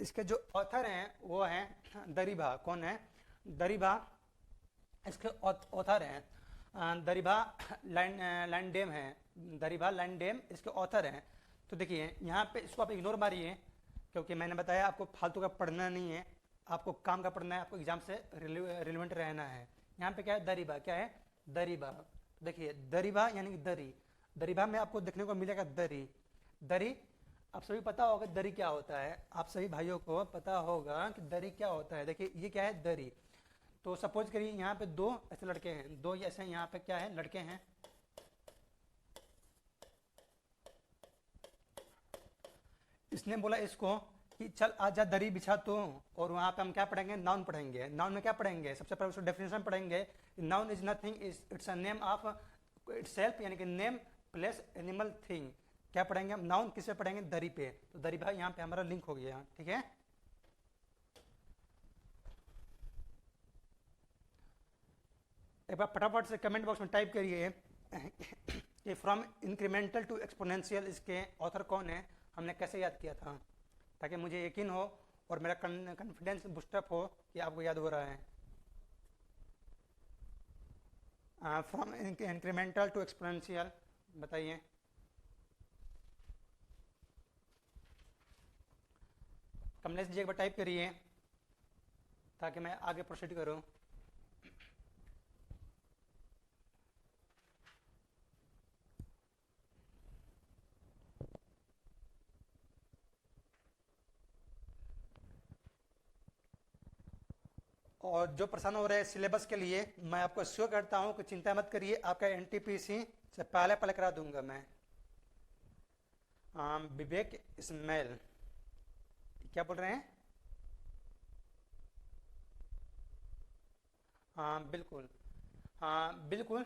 इसके जो ऑथर हैं वो हैं दरिबा। कौन है, दरिबा इसके ऑथर हैं। दरिबा लैंडेम है, दरिबा लैंडेम इसके ऑथर हैं। तो देखिए यहाँ पे इसको आप इग्नोर मारिए, क्योंकि मैंने बताया आपको फालतू का पढ़ना नहीं है, आपको काम का पढ़ना है, आपको एग्जाम से रिलेवेंट रहना है। यहाँ पे क्या है, दरिबा। क्या है, दरिबा। देखिए दरिबा यानी कि दरी। दरिबा में आपको देखने को मिलेगा दरी। दरी आप सभी पता होगा दरी क्या होता है, आप सभी भाइयों को पता होगा कि दरी क्या होता है। देखिए ये क्या है, दरी। तो सपोज करिए यहाँ पे दो ऐसे लड़के हैं, दो ऐसे यहाँ पे क्या है, लड़के हैं। इसने बोला इसको कि चल आजा दरी बिछा तो, और वहाँ पे हम क्या पढ़ेंगे, नाउन पढ़ेंगे। नाउन में क्या पढ़ेंगे, सबसे पहले उसको डेफिनेशन पढ़ेंगे। Noun is nothing, it's a name of itself, यानी कि नेम प्लेस एनिमल थिंग। क्या पढ़ेंगे हम, नाउन किस पे पढ़ेंगे, दरी पे। तो दरी भाई यहाँ पे हमारा लिंक हो गया, ठीक है। एक बार फटाफट से कमेंट बॉक्स में टाइप करिए कि फ्रॉम इंक्रीमेंटल टू एक्सपोनेंशियल इसके ऑथर कौन है, हमने कैसे याद किया था, ताकि मुझे यकीन हो और मेरा कॉन्फिडेंस बूस्टअप हो कि आपको याद हो रहा है। फ्रॉम इंक्रीमेंटल टू एक्सपोनेंशियल बताइए। कमलेश जी एक बार टाइप करिए ताकि मैं आगे प्रोसीड करूं। और जो परेशान हो रहे हैं सिलेबस के लिए, मैं आपको श्योर करता हूं कि चिंता मत करिए, आपका एनटीपीसी से पहले पहले करा दूंगा मैं। विवेक इस्माइल क्या बोल रहे हैं? हाँ बिल्कुल, हाँ बिल्कुल।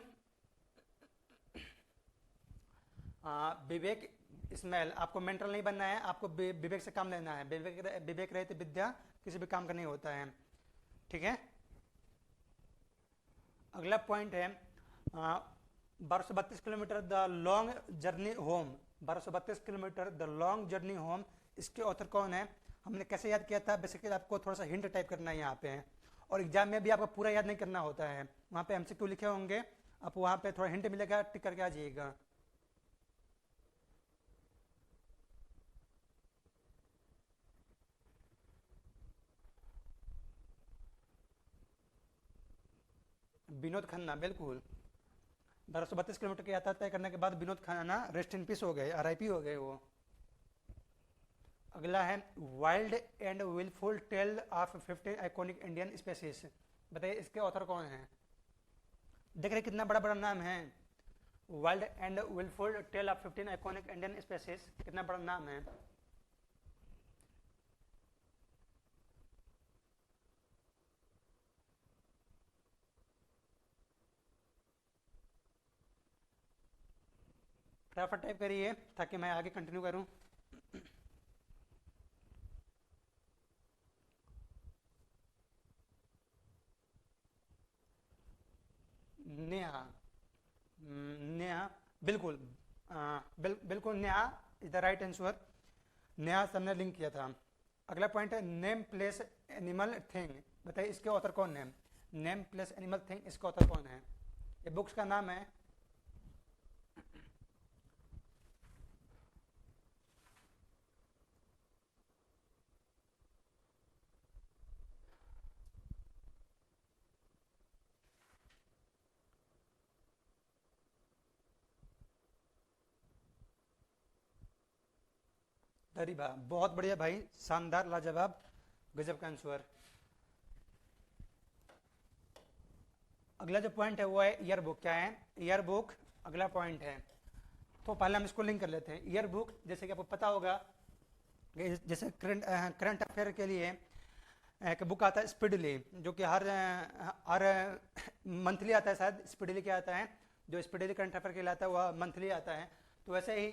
विवेक इस्माइल, आपको मेंटल नहीं बनना है, आपको विवेक से काम लेना है। विवेक रहित विद्या किसी भी काम का नहीं होता है, ठीक है। अगला पॉइंट है 1232 kilometre the long journey home. 1232 kilometre the long journey home, इसके ऑथर कौन है, हमने कैसे याद किया था। बेसिकली आपको थोड़ा सा हिंट टाइप करना है यहाँ पे, और एग्जाम में भी आपको पूरा याद नहीं करना होता है। वहाँ पे एमसीक्यू लिखे होंगे, आप वहाँ पे थोड़ा हिंट मिलेगा, टिक करके आ जाइएगा। विनोद खन्ना, बिल्कुल। 1232 किलोमीटर की यात्रा तय करने के बाद Vinod Khanna rest in peace हो गए, आरआईपी हो गए वो। अगला है wild and wilful tale of 15 iconic Indian species. बताइए इसके ऑथर कौन है। देख रहे कितना बड़ा बड़ा नाम है, wild and wilful tale of 15 iconic Indian species, कितना बड़ा नाम है। फटाफट टाइप करिए ताकि मैं आगे कंटिन्यू करूं। नेहा, नेहा बिल्कुल, बिल्कुल Neha is the right answer. Neha से हमने लिंक किया था। अगला पॉइंट है नेम प्लेस एनिमल थिंग। बताइए इसके ऑथर कौन है, नेम प्लेस एनिमल थिंग, इसका ऑथर कौन है। ये बुक्स का नाम है। दरीबा, बहुत बढ़िया भाई, शानदार, लाजवाब, गजब का आंसर। अगला जो पॉइंट है वो है ईयर बुक। क्या है, ईयर बुक अगला पॉइंट है। तो पहले हम इसको लिंक कर लेते हैं। ईयर बुक जैसे कि आपको पता होगा, जैसे करंट अफेयर के लिए एक बुक आता है स्पीडली, जो कि हर मंथली आता है, शायद स्पीडली क्या आता है, जो स्पीडली करंट अफेयर के लिए आता है वह मंथली आता है। तो वैसे ही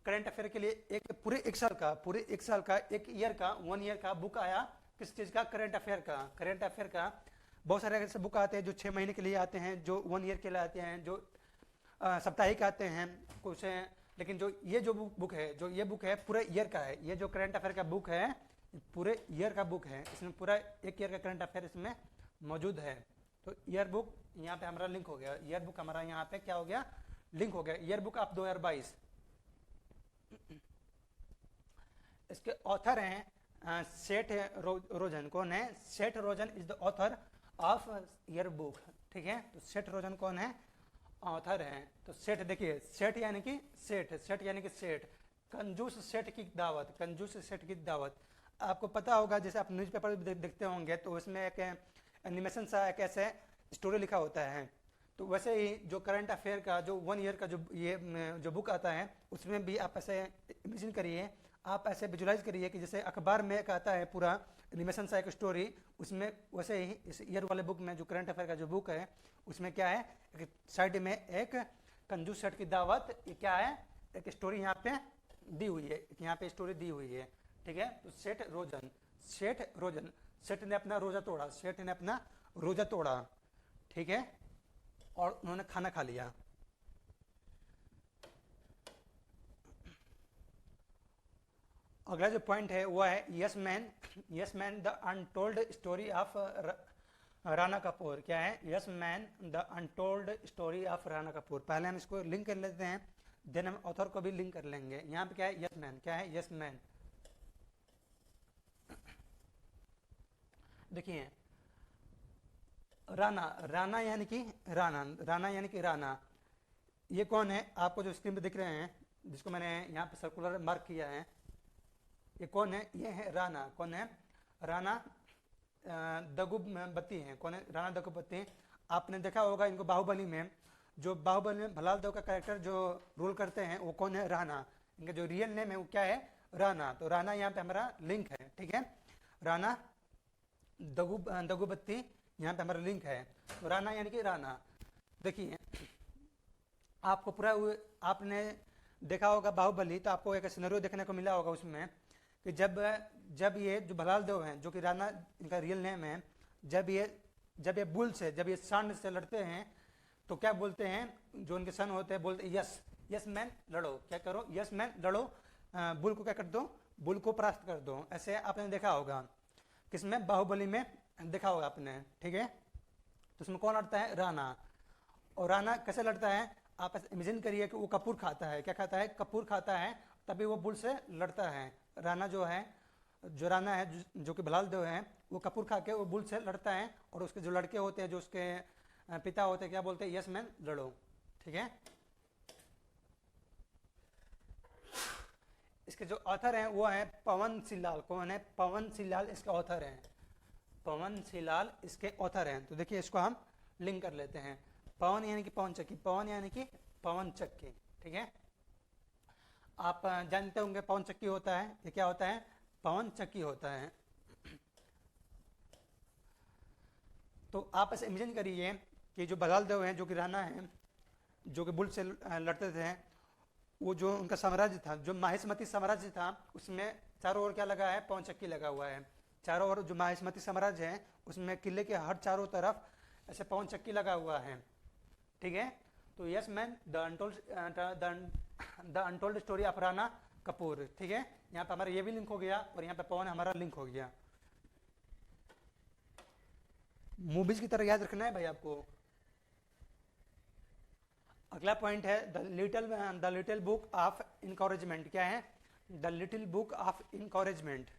करंट अफेयर के लिए एक पूरे एक साल का एक ईयर का 1 ईयर का बुक आया, किस चीज़ का, करंट अफेयर का। बहुत सारे ऐसे बुक आते हैं जो 6 महीने के लिए आते हैं, जो 1 ईयर के लिए आते हैं, जो साप्ताहिक आते हैं कुछ हैं। लेकिन जो ये जो बुक है, जो ये बुक है पूरे ईयर का है। ये जो करंट अफेयर का बुक है पूरे ईयर का बुक है, इसमें पूरा एक ईयर का करंट अफेयर इसमें मौजूद है। तो ईयर बुक यहाँ पे हमारा लिंक हो गया, ईयर बुक हमारा यहाँ पे क्या हो गया, लिंक हो गया। Year book of 2022। इसके ऑथर हैं सेठ रोजन। कौन है, Seth Rogen is the author of year book, ठीक है। तो सेठ रोजन कौन है, ऑथर हैं। तो सेठ, देखिए सेठ यानी कि सेठ यानी कि सेठ, कंजूस सेठ की दावत, कंजूस सेठ की दावत। आपको पता होगा, जैसे आप न्यूज़पेपर देखते होंगे तो उसमें एक एनिमेशन सा एक ऐसे स्टोरी लिखा होता है। तो वैसे ही जो करंट अफेयर का जो 1 ईयर का जो ये जो बुक आता है उसमें भी आप ऐसे इमेजिन करिए, आप ऐसे विजुलाइज करिए कि जैसे अखबार में एक आता है पूरा एनिमेशन सा एक स्टोरी, उसमें वैसे ही इस ईयर वाले बुक में जो करंट अफेयर का जो बुक है उसमें क्या है, एक साइड में एक कंजूस सेठ की दावत, ये क्या है, एक स्टोरी यहाँ पे दी हुई है, यहाँ पे स्टोरी दी हुई है। ठीक है, तो सेठ रोजन, सेठ ने अपना रोजा तोड़ा, सेठ ने अपना रोजा तोड़ा, ठीक है, और उन्होंने खाना खा लिया। अगला जो पॉइंट है वो है yes man the untold story of Rana Kapoor. क्या है, yes man the untold story of Rana Kapoor. पहले हम इसको लिंक कर लेते हैं, देन हम ऑथर को भी लिंक कर लेंगे। यहाँ पे क्या है, यस मैन, क्या है, यस मैन। देखिए राणा यानी कि राणा, ये कौन है, आपको जो स्क्रीन पे दिख रहे हैं, जिसको मैंने यहाँ पे सर्कुलर मार्क किया है, ये कौन है, ये है राणा। कौन है, राणा दगुबत्ती है। कौन है, राणा दगुबत्ती। आपने देखा होगा इनको बाहुबली में, जो बाहुबली में भलाल देव का कैरेक्टर जो रोल करते हैं वो कौन है, राणा। इनका जो रियल नेम है वो क्या है, राणा। तो राणा यहाँ पे हमारा लिंक है, ठीक है, राणा दगुबत्ती यहाँ पे हमारा लिंक है। तो राणा यानी कि राणा। देखिए आपको पूरा आपने देखा होगा बाहुबली, तो आपको एक सिनेरियो देखने को मिला होगा उसमें कि जब ये जो भलाल देव हैं, जो कि राणा इनका रियल नेम है, जब ये बुल से, जब ये सांड से लड़ते हैं तो क्या बोलते हैं, जो उनके सन होते हैं, बोलते यस मैन लड़ो, क्या करो, यस मैन लड़ो, बुल को क्या कर दो, बुल को परास्त कर दो। ऐसे आपने देखा होगा, किसमें, बाहुबली में देखा होगा आपने, ठीक है। तो उसमें कौन लड़ता है, राणा। और राणा कैसे लड़ता है, आप इमेजिन करिए कि वो कपूर खाता है, क्या खाता है, कपूर खाता है, तभी वो बुल से लड़ता है। राणा है जो कि भलाल देव है, वो कपूर खा के वो बुल से लड़ता है, और उसके जो लड़के होते हैं, जो उसके पिता होते हैं, क्या बोलते हैं, यस मैन लड़ो, ठीक है। इसके जो ऑथर हैं वो है पवन सिलाल। कौन है, पवन सिलाल इसके ऑथर हैं, पवन सिलाल इसके ऑथर हैं। तो देखिए इसको हम लिंक कर लेते हैं। पवन यानी कि पवन चक्की, पवन यानी कि पवन चक्की, ठीक है। आप जानते होंगे पवन चक्की होता है, ये क्या होता है, पवन चक्की होता है। तो आप ऐसे इमेजिन करिए कि जो भलाल देव हैं, जो कि राणा है, जो कि बुल से लड़ते थे, वो जो उनका साम्राज्य था, जो माहिष्मती साम्राज्य था, उसमें चारों ओर क्या लगा है, पवन चक्की लगा हुआ है। चारों ओर जो माहिष्मती साम्राज्य है उसमें किले के हर चारों तरफ ऐसे पवन चक्की लगा हुआ है, ठीक है। तो yes man the untold story of Rana Kapoor, ठीक है। यहाँ पे हमारा ये भी लिंक हो गया और यहाँ पे पवन हमारा लिंक हो गया। मूवीज की तरह याद रखना है भाई आपको। अगला पॉइंट है the little book of encouragement. क्या है, the little book of encouragement.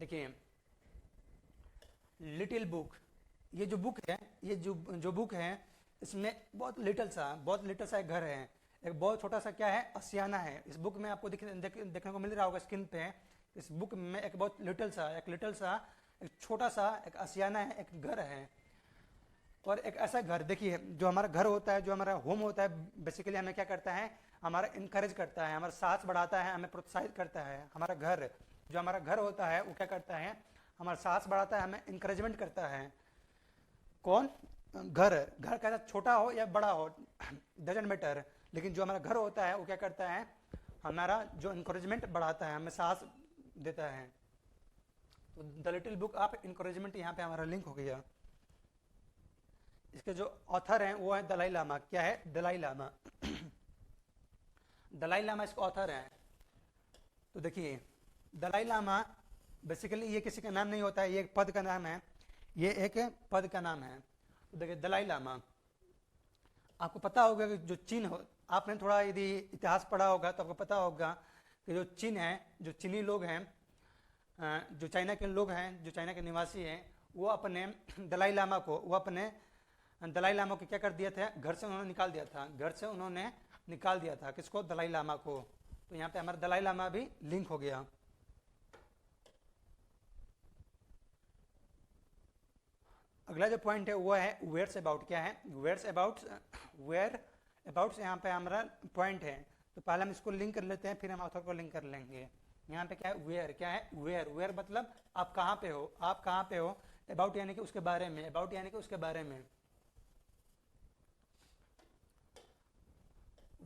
देखिए लिटिल बुक, ये जो बुक है, ये जो बुक है, इसमें बहुत लिटल सा एक घर है, एक बहुत छोटा सा क्या है, असियाना है। इस बुक में आपको देखने को मिल रहा होगा स्क्रीन पे। इस बुक में एक बहुत लिटल सा एक छोटा सा एक असियाना है, एक घर है। और एक ऐसा घर, देखिए जो हमारा घर होता है, जो हमारा होम होता है, बेसिकली हमें क्या करता है, हमारा इनकरेज करता है, हमारा साहस बढ़ाता है, हमें प्रोत्साहित करता है। हमारा घर, जो हमारा घर होता है, वो क्या करता है, हमारा साहस बढ़ाता है, हमें इंकरेजमेंट करता है। कौन, घर कैसा छोटा हो या बड़ा हो, डजेंट मैटर, लेकिन जो हमारा घर होता है वो क्या करता है, हमारा जो इंकरेजमेंट बढ़ाता है, हमें साहस देता है। तो the little book of encouragement यहाँ पे हमारा लिंक हो गया। इसके जो ऑथर हैं वो है दलाई लामा। क्या है, दलाई लामा। दलाई लामा इसका ऑथर है। तो देखिए दलाई लामा बेसिकली ये किसी का नाम नहीं होता है, ये एक पद का नाम है, ये एक पद का नाम है। तो देखिए दलाई लामा, आपको पता होगा कि जो चीन हो, आपने थोड़ा यदि इतिहास पढ़ा होगा तो आपको पता होगा कि जो चीन है, जो चीनी लोग हैं, जो चाइना के लोग हैं, जो चाइना के निवासी हैं, वो अपने दलाई लामा को क्या कर दिया था, घर से उन्होंने निकाल दिया था। किसको, दलाई लामा को। तो यहाँ पे हमारा दलाई लामा भी लिंक हो गया। अगला जो पॉइंट है वो है वेयर्स अबाउट। क्या है वेयर्स अबाउट? वेयर अबाउट यहाँ पे हमारा पॉइंट है, तो पहले हम इसको लिंक कर लेते हैं, फिर हम ऑथर को लिंक कर लेंगे। यहाँ पे क्या है वेयर। क्या है वेयर? वेयर मतलब आप कहाँ पे हो, आप कहाँ पे हो। अबाउट यानी कि उसके बारे में, अबाउट यानी कि उसके बारे में।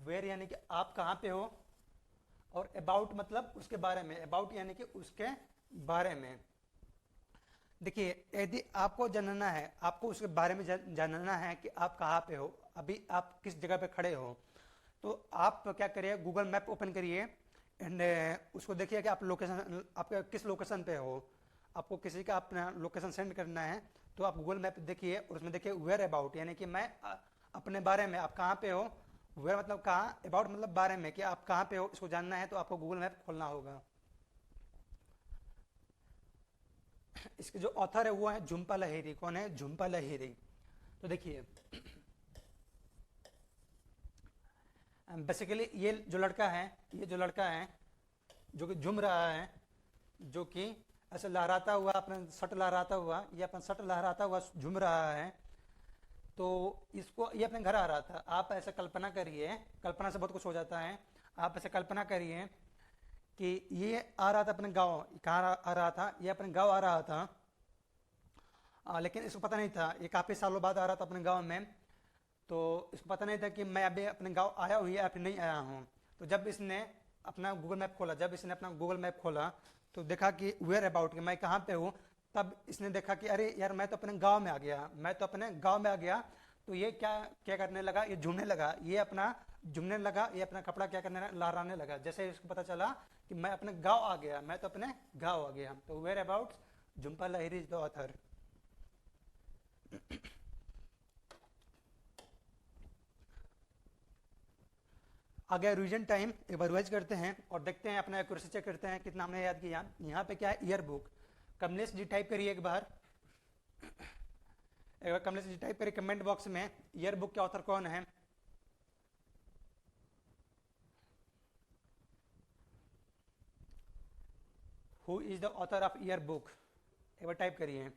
वेयर यानी कि आप कहाँ पे हो, और अबाउट मतलब उसके बारे में। अबाउट यानी कि उसके बारे में। देखिए यदि आपको जानना है, आपको उसके बारे में जानना है कि आप कहाँ पे हो, अभी आप किस जगह पे खड़े हो, तो आप क्या करिए, गूगल मैप ओपन करिए एंड उसको देखिए कि आप लोकेशन, आपका किस लोकेशन पे हो। आपको किसी का अपना लोकेशन सेंड करना है तो आप गूगल मैप देखिए और उसमें देखिए वेयर अबाउट यानी कि मैं अपने बारे में, आप कहाँ पे हो। वेयर मतलब कहाँ, अबाउट मतलब बारे में, कि आप कहाँ पे हो इसको जानना है तो आपको गूगल मैप खोलना होगा। इसके जो ऑथर है वो है झुम्पा लाहिरी। कौन है? झुम्पा लाहिरी। तो देखिए बेसिकली ये जो लड़का है, ये जो लड़का है जो कि झूम रहा है, जो कि ऐसे लहराता हुआ, अपने शर्ट लहराता हुआ, ये अपना शर्ट लहराता हुआ झूम रहा है, तो इसको, ये अपने घर आ रहा था। आप ऐसे कल्पना करिए, कल्पना से बहुत कुछ हो जाता है। आप ऐसे कल्पना करिए कि ये आ रहा था अपने गांव। कहाँ आ रहा था? ये अपने गांव आ रहा था, लेकिन इसको पता नहीं था, ये काफ़ी सालों बाद आ रहा था अपने गांव में, तो इसको पता नहीं था कि मैं अभी अपने गांव आया हूँ या फिर नहीं आया हूँ। तो जब इसने अपना गूगल मैप खोला, जब इसने अपना गूगल मैप खोला तो देखा कि वेयर अबाउट, कि मैं कहाँ पे हूँ, तब इसने देखा कि अरे यार मैं तो अपने गांव में आ गया, मैं तो अपने गांव में आ गया। तो ये क्या क्या करने लगा, ये झूमने लगा, ये अपना झूमने लगा, ये अपना कपड़ा क्या करने, लहराने लगा। जैसे इसको पता चला कि मैं अपने गाँव आ गया, मैं तो अपने गाँव आ गया। तो whereabouts Jhumpa Lahiri is the author. आगे रिवीजन टाइम एक बार रिवाइज करते हैं और देखते हैं, अपना एक्यूरेसी चेक करते हैं कितना हमने याद किया। यहाँ पे क्या है year book. Kamlesh ji type करिए एक बार, कमलेश जी टाइप करिए कमेंट बॉक्स में ईयर बुक के ऑथर कौन है। Who is the author of year book, एक बार टाइप करिए।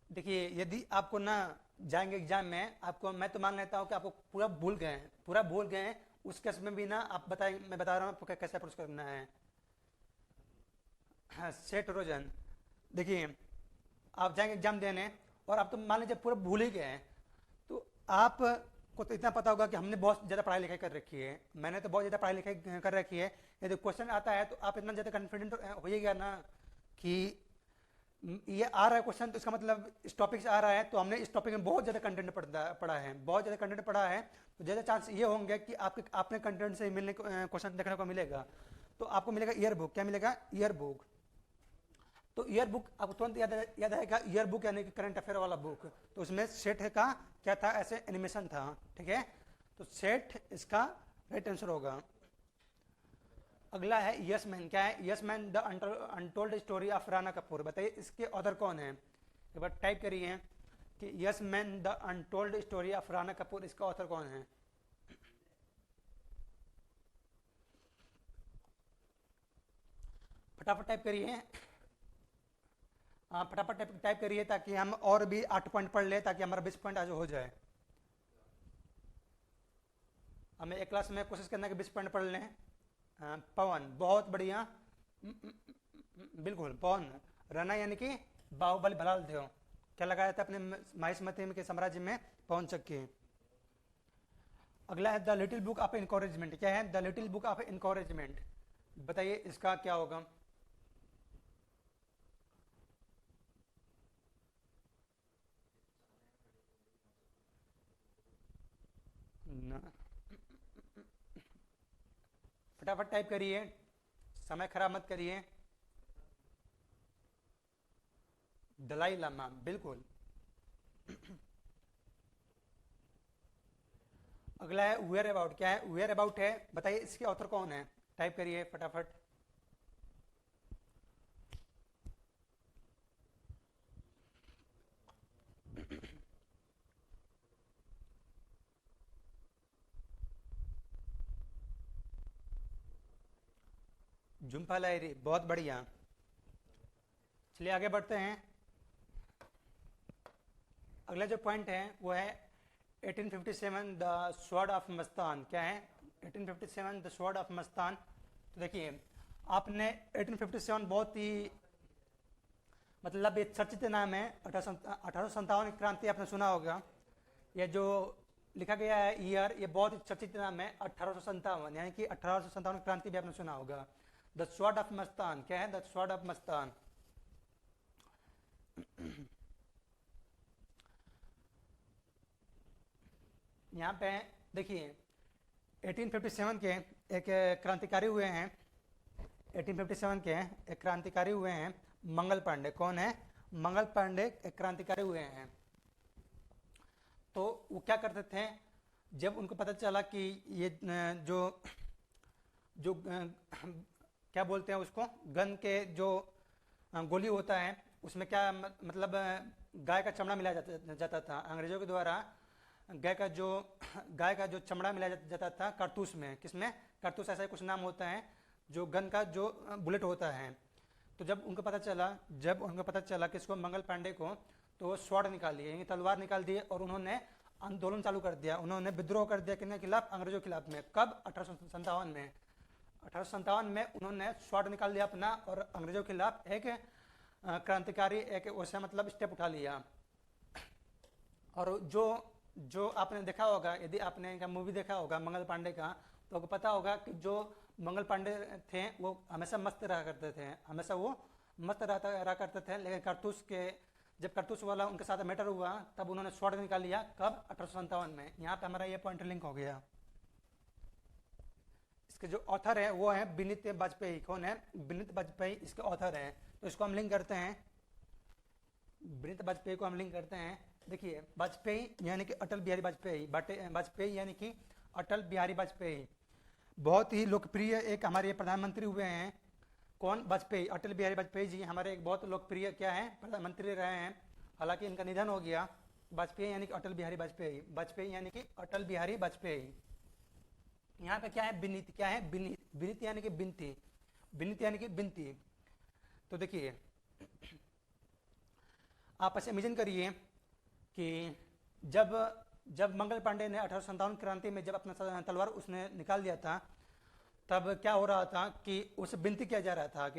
देखिए यदि आपको ना जाएंगे एग्जाम में, आपको, मैं तो मान लेता हूँ कि आपको पूरा भूल गए हैं, पूरा भूल गए हैं, उस केस में भी ना आप बताए, मैं बता रहा हूँ आपको कैसे अप्रोच करना है। हाँ, सेठ रोजन। देखिए आप जाएंगे एग्जाम देने और आप तो मान लीजिए पूरा भूल ही गए हैं, तो आप को तो इतना पता होगा कि हमने बहुत ज़्यादा पढ़ाई लिखाई कर रखी है, मैंने तो बहुत ज़्यादा पढ़ाई लिखाई कर रखी है। यदि क्वेश्चन आता है तो आप इतना ज़्यादा कॉन्फिडेंट होइएगा ना कि ये आ रहा है क्वेश्चन, तो इसका मतलब इस टॉपिक से आ रहा है, तो हमने इस टॉपिक में बहुत ज़्यादा कंटेंट पढ़ा है, बहुत ज़्यादा कंटेंट पढ़ा है, तो ज़्यादा चांस ये होंगे कि आपके आपने कंटेंट से मिलने क्वेश्चन देखने को मिलेगा। तो आपको मिलेगा ईयर बुक। क्या मिलेगा? Year book. तो ईयर बुक आपको तुरंत याद आएगा, ईयर बुक यानी कि करंट अफेयर वाला बुक। तो उसमें सेठ का क्या था, ऐसे एनिमेशन था, ठीक है। तो सेठ इसका राइट आंसर होगा। अगला है यस मैन। क्या है yes man? The untold story of Rana Kapoor. बताइए इसके ऑथर कौन है, एक बार टाइप करिए कि yes man the untold story of Rana Kapoor, इसका ऑथर कौन है। फटाफट टाइप करिए। हाँ फटाफट टाइप करिए ताकि हम और भी 8 पॉइंट पढ़ ले, ताकि हमारा 20 पॉइंट आज हो जाए। हमें एक क्लास में कोशिश करना है कि 20 पॉइंट पढ़ लें। पवन, बहुत बढ़िया। बिल्कुल पवन। रना यानी कि बाहुबली भलाल देव। क्या लगाया था अपने माहिष्मती के साम्राज्य में? पवन चक्की। अगला है द लिटिल बुक ऑफ इनकॉरेजमेंट। क्या है द लिटिल बुक ऑफ इनकॉरेजमेंट? बताइए इसका क्या होगा। फटाफट टाइप करिए, समय खराब मत करिए। दलाई लामा, बिल्कुल। अगला है वेयर अबाउट। क्या है वेयर अबाउट है? बताइए इसके ऑथर कौन है, टाइप करिए फटाफट। झुम्पा लाहिरी, बहुत बढ़िया। चलिए आगे बढ़ते हैं। अगला जो पॉइंट है वो है 1857 द स्वॉर्ड ऑफ मस्तान। क्या है 1857 द स्वॉर्ड ऑफ मस्तान? तो देखिए आपने 1857 बहुत ही मतलब ये चर्चित नाम है। 1857 की क्रांति आपने सुना होगा। ये जो लिखा गया है ईयर, ये बहुत ही चर्चित नाम है 1857, यानी कि 1857 क्रांति भी आपने सुना होगा। द स्वॉर्ड ऑफ मस्तान, क्या है द स्वॉर्ड ऑफ मस्तान? यहाँ पे देखिए 1857 के एक क्रांतिकारी हुए हैं। 1857 के एक क्रांतिकारी हुए हैं मंगल पांडे। कौन है? मंगल पांडे एक क्रांतिकारी हुए हैं। तो वो क्या करते थे, जब उनको पता चला कि ये जो जो क्या बोलते हैं उसको, गन के जो गोली होता है उसमें क्या मतलब गाय का चमड़ा मिलाया जाता था अंग्रेजों के द्वारा। गाय का जो चमड़ा मिलाया जाता था कारतूस में। किसमें? कारतूस ऐसा कुछ नाम होता है जो गन का जो बुलेट होता है। तो जब उनको पता चला किसको, मंगल पांडे को, तो वो स्वॉर्ड निकाल लिए, तलवार निकाल दिए और उन्होंने आंदोलन चालू कर दिया। उन्होंने विद्रोह कर दिया किसके खिलाफ? अंग्रेजों के खिलाफ में। कब? 1857 में। 1857 में उन्होंने स्वॉर्ड निकाल लिया अपना और अंग्रेजों के खिलाफ एक क्रांतिकारी एक वैसा मतलब स्टेप उठा लिया। और जो आपने देखा होगा, यदि आपने इनका मूवी देखा होगा मंगल पांडे का, तो आपको पता होगा कि जो मंगल पांडे थे वो हमेशा मस्त रहा करते थे, हमेशा वो मस्त रहा करते थे। लेकिन जब कारतूस वाला उनके साथ मैटर हुआ तब उन्होंने स्वॉर्ड निकाल लिया। कब? 1857 में। यहाँ पे हमारा ये पॉइंट लिंक हो गया। इसके जो ऑथर है वो है विनीत वाजपेयी। कौन है? विनीत वाजपेयी इसके ऑथर है। तो इसको हम लिंक करते हैं, विनीत वाजपेयी को हम लिंक करते हैं। देखिए वाजपेयी यानी कि अटल बिहारी वाजपेयी, वाजपेयी यानी कि अटल बिहारी वाजपेयी बहुत ही लोकप्रिय एक हमारे प्रधानमंत्री हुए हैं। कौन? वाजपेयी, अटल बिहारी वाजपेयी जी हमारे एक बहुत लोकप्रिय क्या है प्रधानमंत्री रहे हैं। हालांकि इनका निधन हो गया। वाजपेयी यानी कि अटल बिहारी वाजपेयी, वाजपेयी यानी कि अटल बिहारी वाजपेयी। यहाँ पे क्या है? विनीत। क्या है? विनीत। विनीत यानी कि बिनती, विनीत यानी कि बिनती। तो देखिए आप ऐसे इमेजिन करिए कि जब मंगल पांडे ने 1857 क्रांति में जब अपना तलवार उसने निकाल दिया था, तब क्या हो रहा था कि उसे विनती किया जा रहा था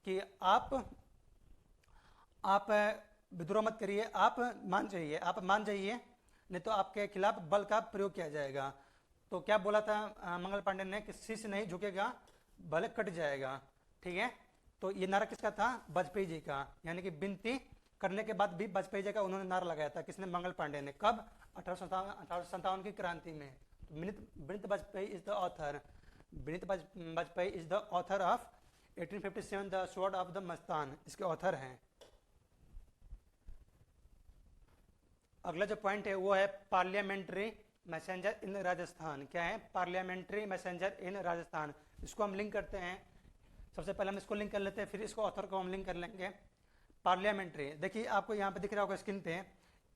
कि आप विद्रोह मत करिए, आप मान जाइए, नहीं तो आपके खिलाफ बल का प्रयोग किया जाएगा। तो क्या बोला था मंगल पांडे ने कि शीश नहीं झुकेगा, भले कट जाएगा। ठीक है, तो ये नारा किसका था? वाजपेयी जी का। यानी कि विनती करने के बाद भी वाजपेयी जी का उन्होंने नारा लगाया था। किसने? मंगल पांडे ने। कब? 1857 की क्रांति में। Vineet Vajpayee is the author, Vineet Vajpayee is the author of 1857 the sword of the Mastan, इसके ऑथर हैं। अगला जो पॉइंट है वो है पार्लियामेंट्री मैसेंजर इन राजस्थान। क्या है? Parliamentary messenger in Rajasthan. इसको हम लिंक करते हैं। सबसे पहले हम इसको लिंक कर लेते हैं, फिर इसको ऑथर को हम लिंक कर लेंगे। पार्लियामेंट्री, देखिए आपको यहाँ पे दिख रहा होगा स्क्रीन पे,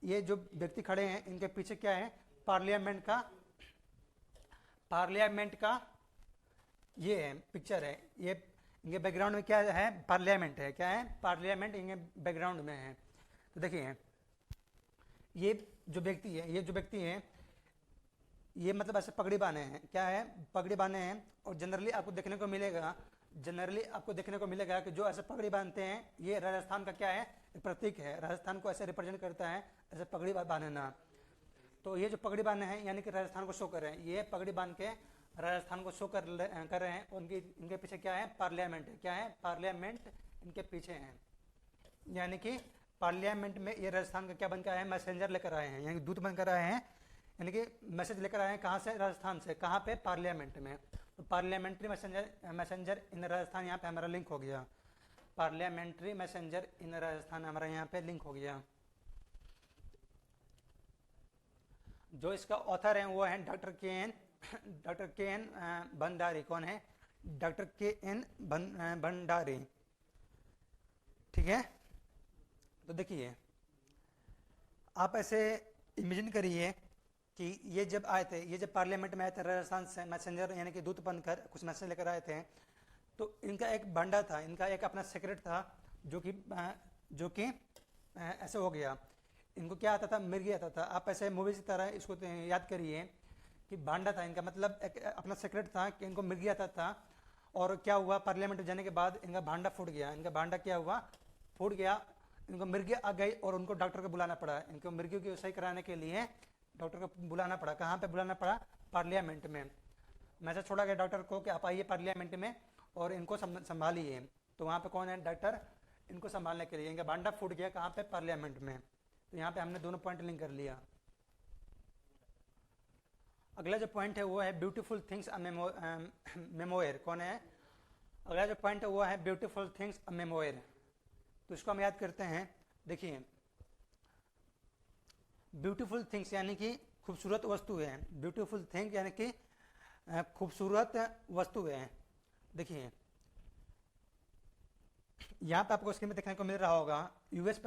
ये जो व्यक्ति खड़े हैं इनके पीछे क्या है? पार्लियामेंट का ये है पिक्चर है। ये इनके बैकग्राउंड में क्या है? पार्लियामेंट है। क्या है? पार्लियामेंट इनके बैकग्राउंड में है। तो देखिए ये जो व्यक्ति है ये मतलब ऐसे पगड़ी बांधे हैं। क्या है? पगड़ी बांधे हैं। और जनरली आपको देखने को मिलेगा कि जो ऐसे पगड़ी बांधते हैं ये राजस्थान का क्या है? प्रतीक है। राजस्थान को ऐसे रिप्रेजेंट करता है, ऐसे पगड़ी बांधना। तो ये जो पगड़ी बांधे हैं यानी कि राजस्थान को शो कर रहे हैं। ये पगड़ी बांध के राजस्थान को शो कर रहे हैं। और इनके पीछे क्या है? पार्लियामेंट है। क्या है? पार्लियामेंट इनके पीछे है। यानी कि पार्लियामेंट में ये राजस्थान का क्या बनकर आए हैं? मैसेंजर लेकर आए हैं, यानी दूत बनकर आए हैं, यानी कि मैसेज लेकर आए हैं। कहाँ से? राजस्थान से। कहाँ पे? पार्लियामेंट में। तो पार्लियामेंट्री मैसेंजर इन राजस्थान, यहाँ पे हमारा लिंक हो गया। पार्लियामेंट्री मैसेंजर इन राजस्थान हमारा यहाँ पे लिंक हो गया। जो इसका ऑथर है वो है डॉक्टर के एन भंडारी। कौन है? डॉक्टर के एन भंडारी। ठीक है, तो देखिए आप ऐसे इमेजिन करिए कि ये जब आए थे, ये जब पार्लियामेंट में आए थे राजस्थान से मैसेंजर यानी कि दूत बनकर कुछ मैसेज लेकर आए थे, तो इनका एक भांडा था, इनका एक अपना सेक्रेट था जो कि ऐसे हो गया। इनको क्या आता था, मिर्गी आता था। आप ऐसे मूवी की तरह इसको याद करिए कि भांडा था इनका, मतलब एक अपना सेक्रेट था कि इनको मिर्गी आता था। और क्या हुआ, पार्लियामेंट जाने के बाद इनका भांडा फूट गया। इनका भांडा क्या हुआ, फूट गया। इनको मिर्गी आ गई और उनको डॉक्टर को बुलाना पड़ा। इनको मिर्गी को सही कराने के लिए डॉक्टर को बुलाना पड़ा। कहाँ पे बुलाना पड़ा, पार्लियामेंट में। मैसेज छोड़ा गया डॉक्टर को कि आप आइए पार्लियामेंट में और इनको संभालिए। तो वहाँ पे कौन है, डॉक्टर, इनको संभालने के लिए। इनका भांडा फूट गया कहाँ पे, पार्लियामेंट में। तो यहाँ पे हमने दोनों पॉइंट लिंक कर लिया। अगला जो पॉइंट है वो है ब्यूटीफुल थिंग्स अ मेमोयर। कौन है, अगला जो पॉइंट है वो है ब्यूटीफुल थिंग्स अ मेमोयर। तो इसको हम याद करते हैं। देखिए, ब्यूटीफुल थिंग्स यानी कि खूबसूरत वस्तु है। ब्यूटीफुल थिंग यानी कि खूबसूरत वस्तु है। देखिए यहाँ पे आपको स्क्रीन में देखने को मिल रहा होगा यूएस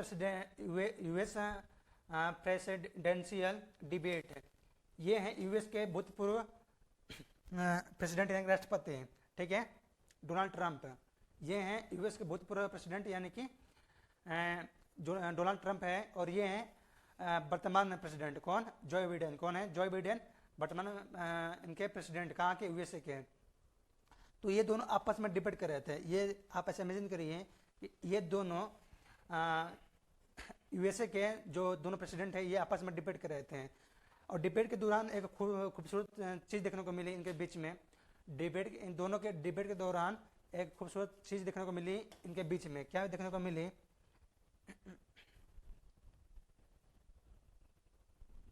प्रेसिडेंशियल डिबेट। ये है यूएस के भूतपूर्व प्रेसिडेंट यानी राष्ट्रपति, ठीक है, डोनाल्ड ट्रंप। ये हैं यूएस के भूतपूर्व प्रेसिडेंट यानी कि जो डोनाल्ड ट्रंप है। और ये हैं वर्तमान प्रेसिडेंट, कौन, जो बाइडेन। कौन है, जो बाइडेन, वर्तमान इनके प्रेसिडेंट कहाँ के, यूएसए के। तो ये दोनों आपस में डिबेट कर रहे थे। ये आप ऐसे इमेजिन करिए कि ये दोनों यूएसए के जो दोनों प्रेसिडेंट है, ये आपस में डिबेट कर रहे थे। और डिबेट के दौरान एक खूबसूरत चीज़ देखने को मिली इनके बीच में। इन दोनों के डिबेट के दौरान एक खूबसूरत चीज़ देखने को मिली इनके बीच में। क्या देखने को मिली,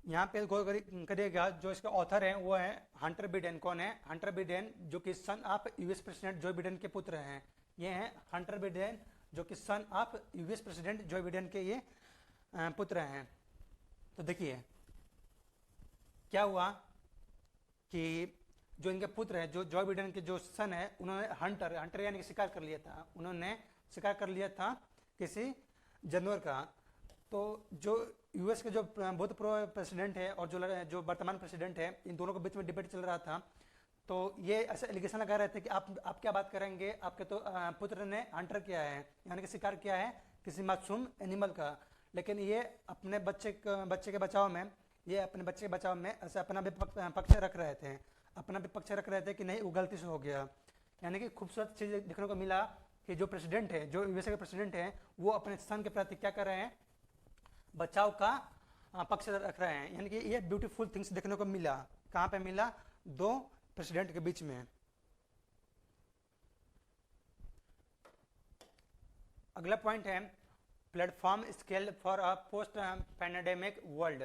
यहाँ पे गौर करिएगा। जो इसके ऑथर हैं वो है हंटर बिडेन। कौन है, हंटर बिडेन, जो कि son of US president Joe Biden के पुत्र हैं। ये हैं हंटर बिडेन, जो कि son of US president Joe Biden के ये पुत्र हैं। तो देखिए क्या हुआ कि जो इनके पुत्र है, जो बिडेन के जो सन है, उन्होंने हंटर यानी कि शिकार कर लिया था। उन्होंने शिकार कर लिया था किसी जानवर का। तो जो यूएस के जो भूतपूर्व प्रेसिडेंट है और जो वर्तमान प्रेसिडेंट है, इन दोनों के बीच में डिबेट चल रहा था। तो ये ऐसे एलिगेशन लगा रहे थे कि आप क्या बात करेंगे, आपके तो पुत्र ने हंटर किया है यानी कि शिकार किया है किसी मासूम एनिमल का। लेकिन ये अपने बच्चे के बचाव में, ऐसे अपना भी पक्ष रख रहे थे। कि नहीं, वो गलती से हो गया। यानी कि खूबसूरत चीज़ देखने को मिला कि जो प्रेसिडेंट है, जो यूएसए के प्रेसिडेंट हैं, वो अपने सन के प्रति क्या कर रहे हैं, बचाव का पक्ष रख रहे हैं। यानी कि ये ब्यूटीफुल थिंग्स देखने को मिला। कहाँ पे मिला, दो प्रेसिडेंट के बीच में। अगला पॉइंट है platform scale for a post pandemic world.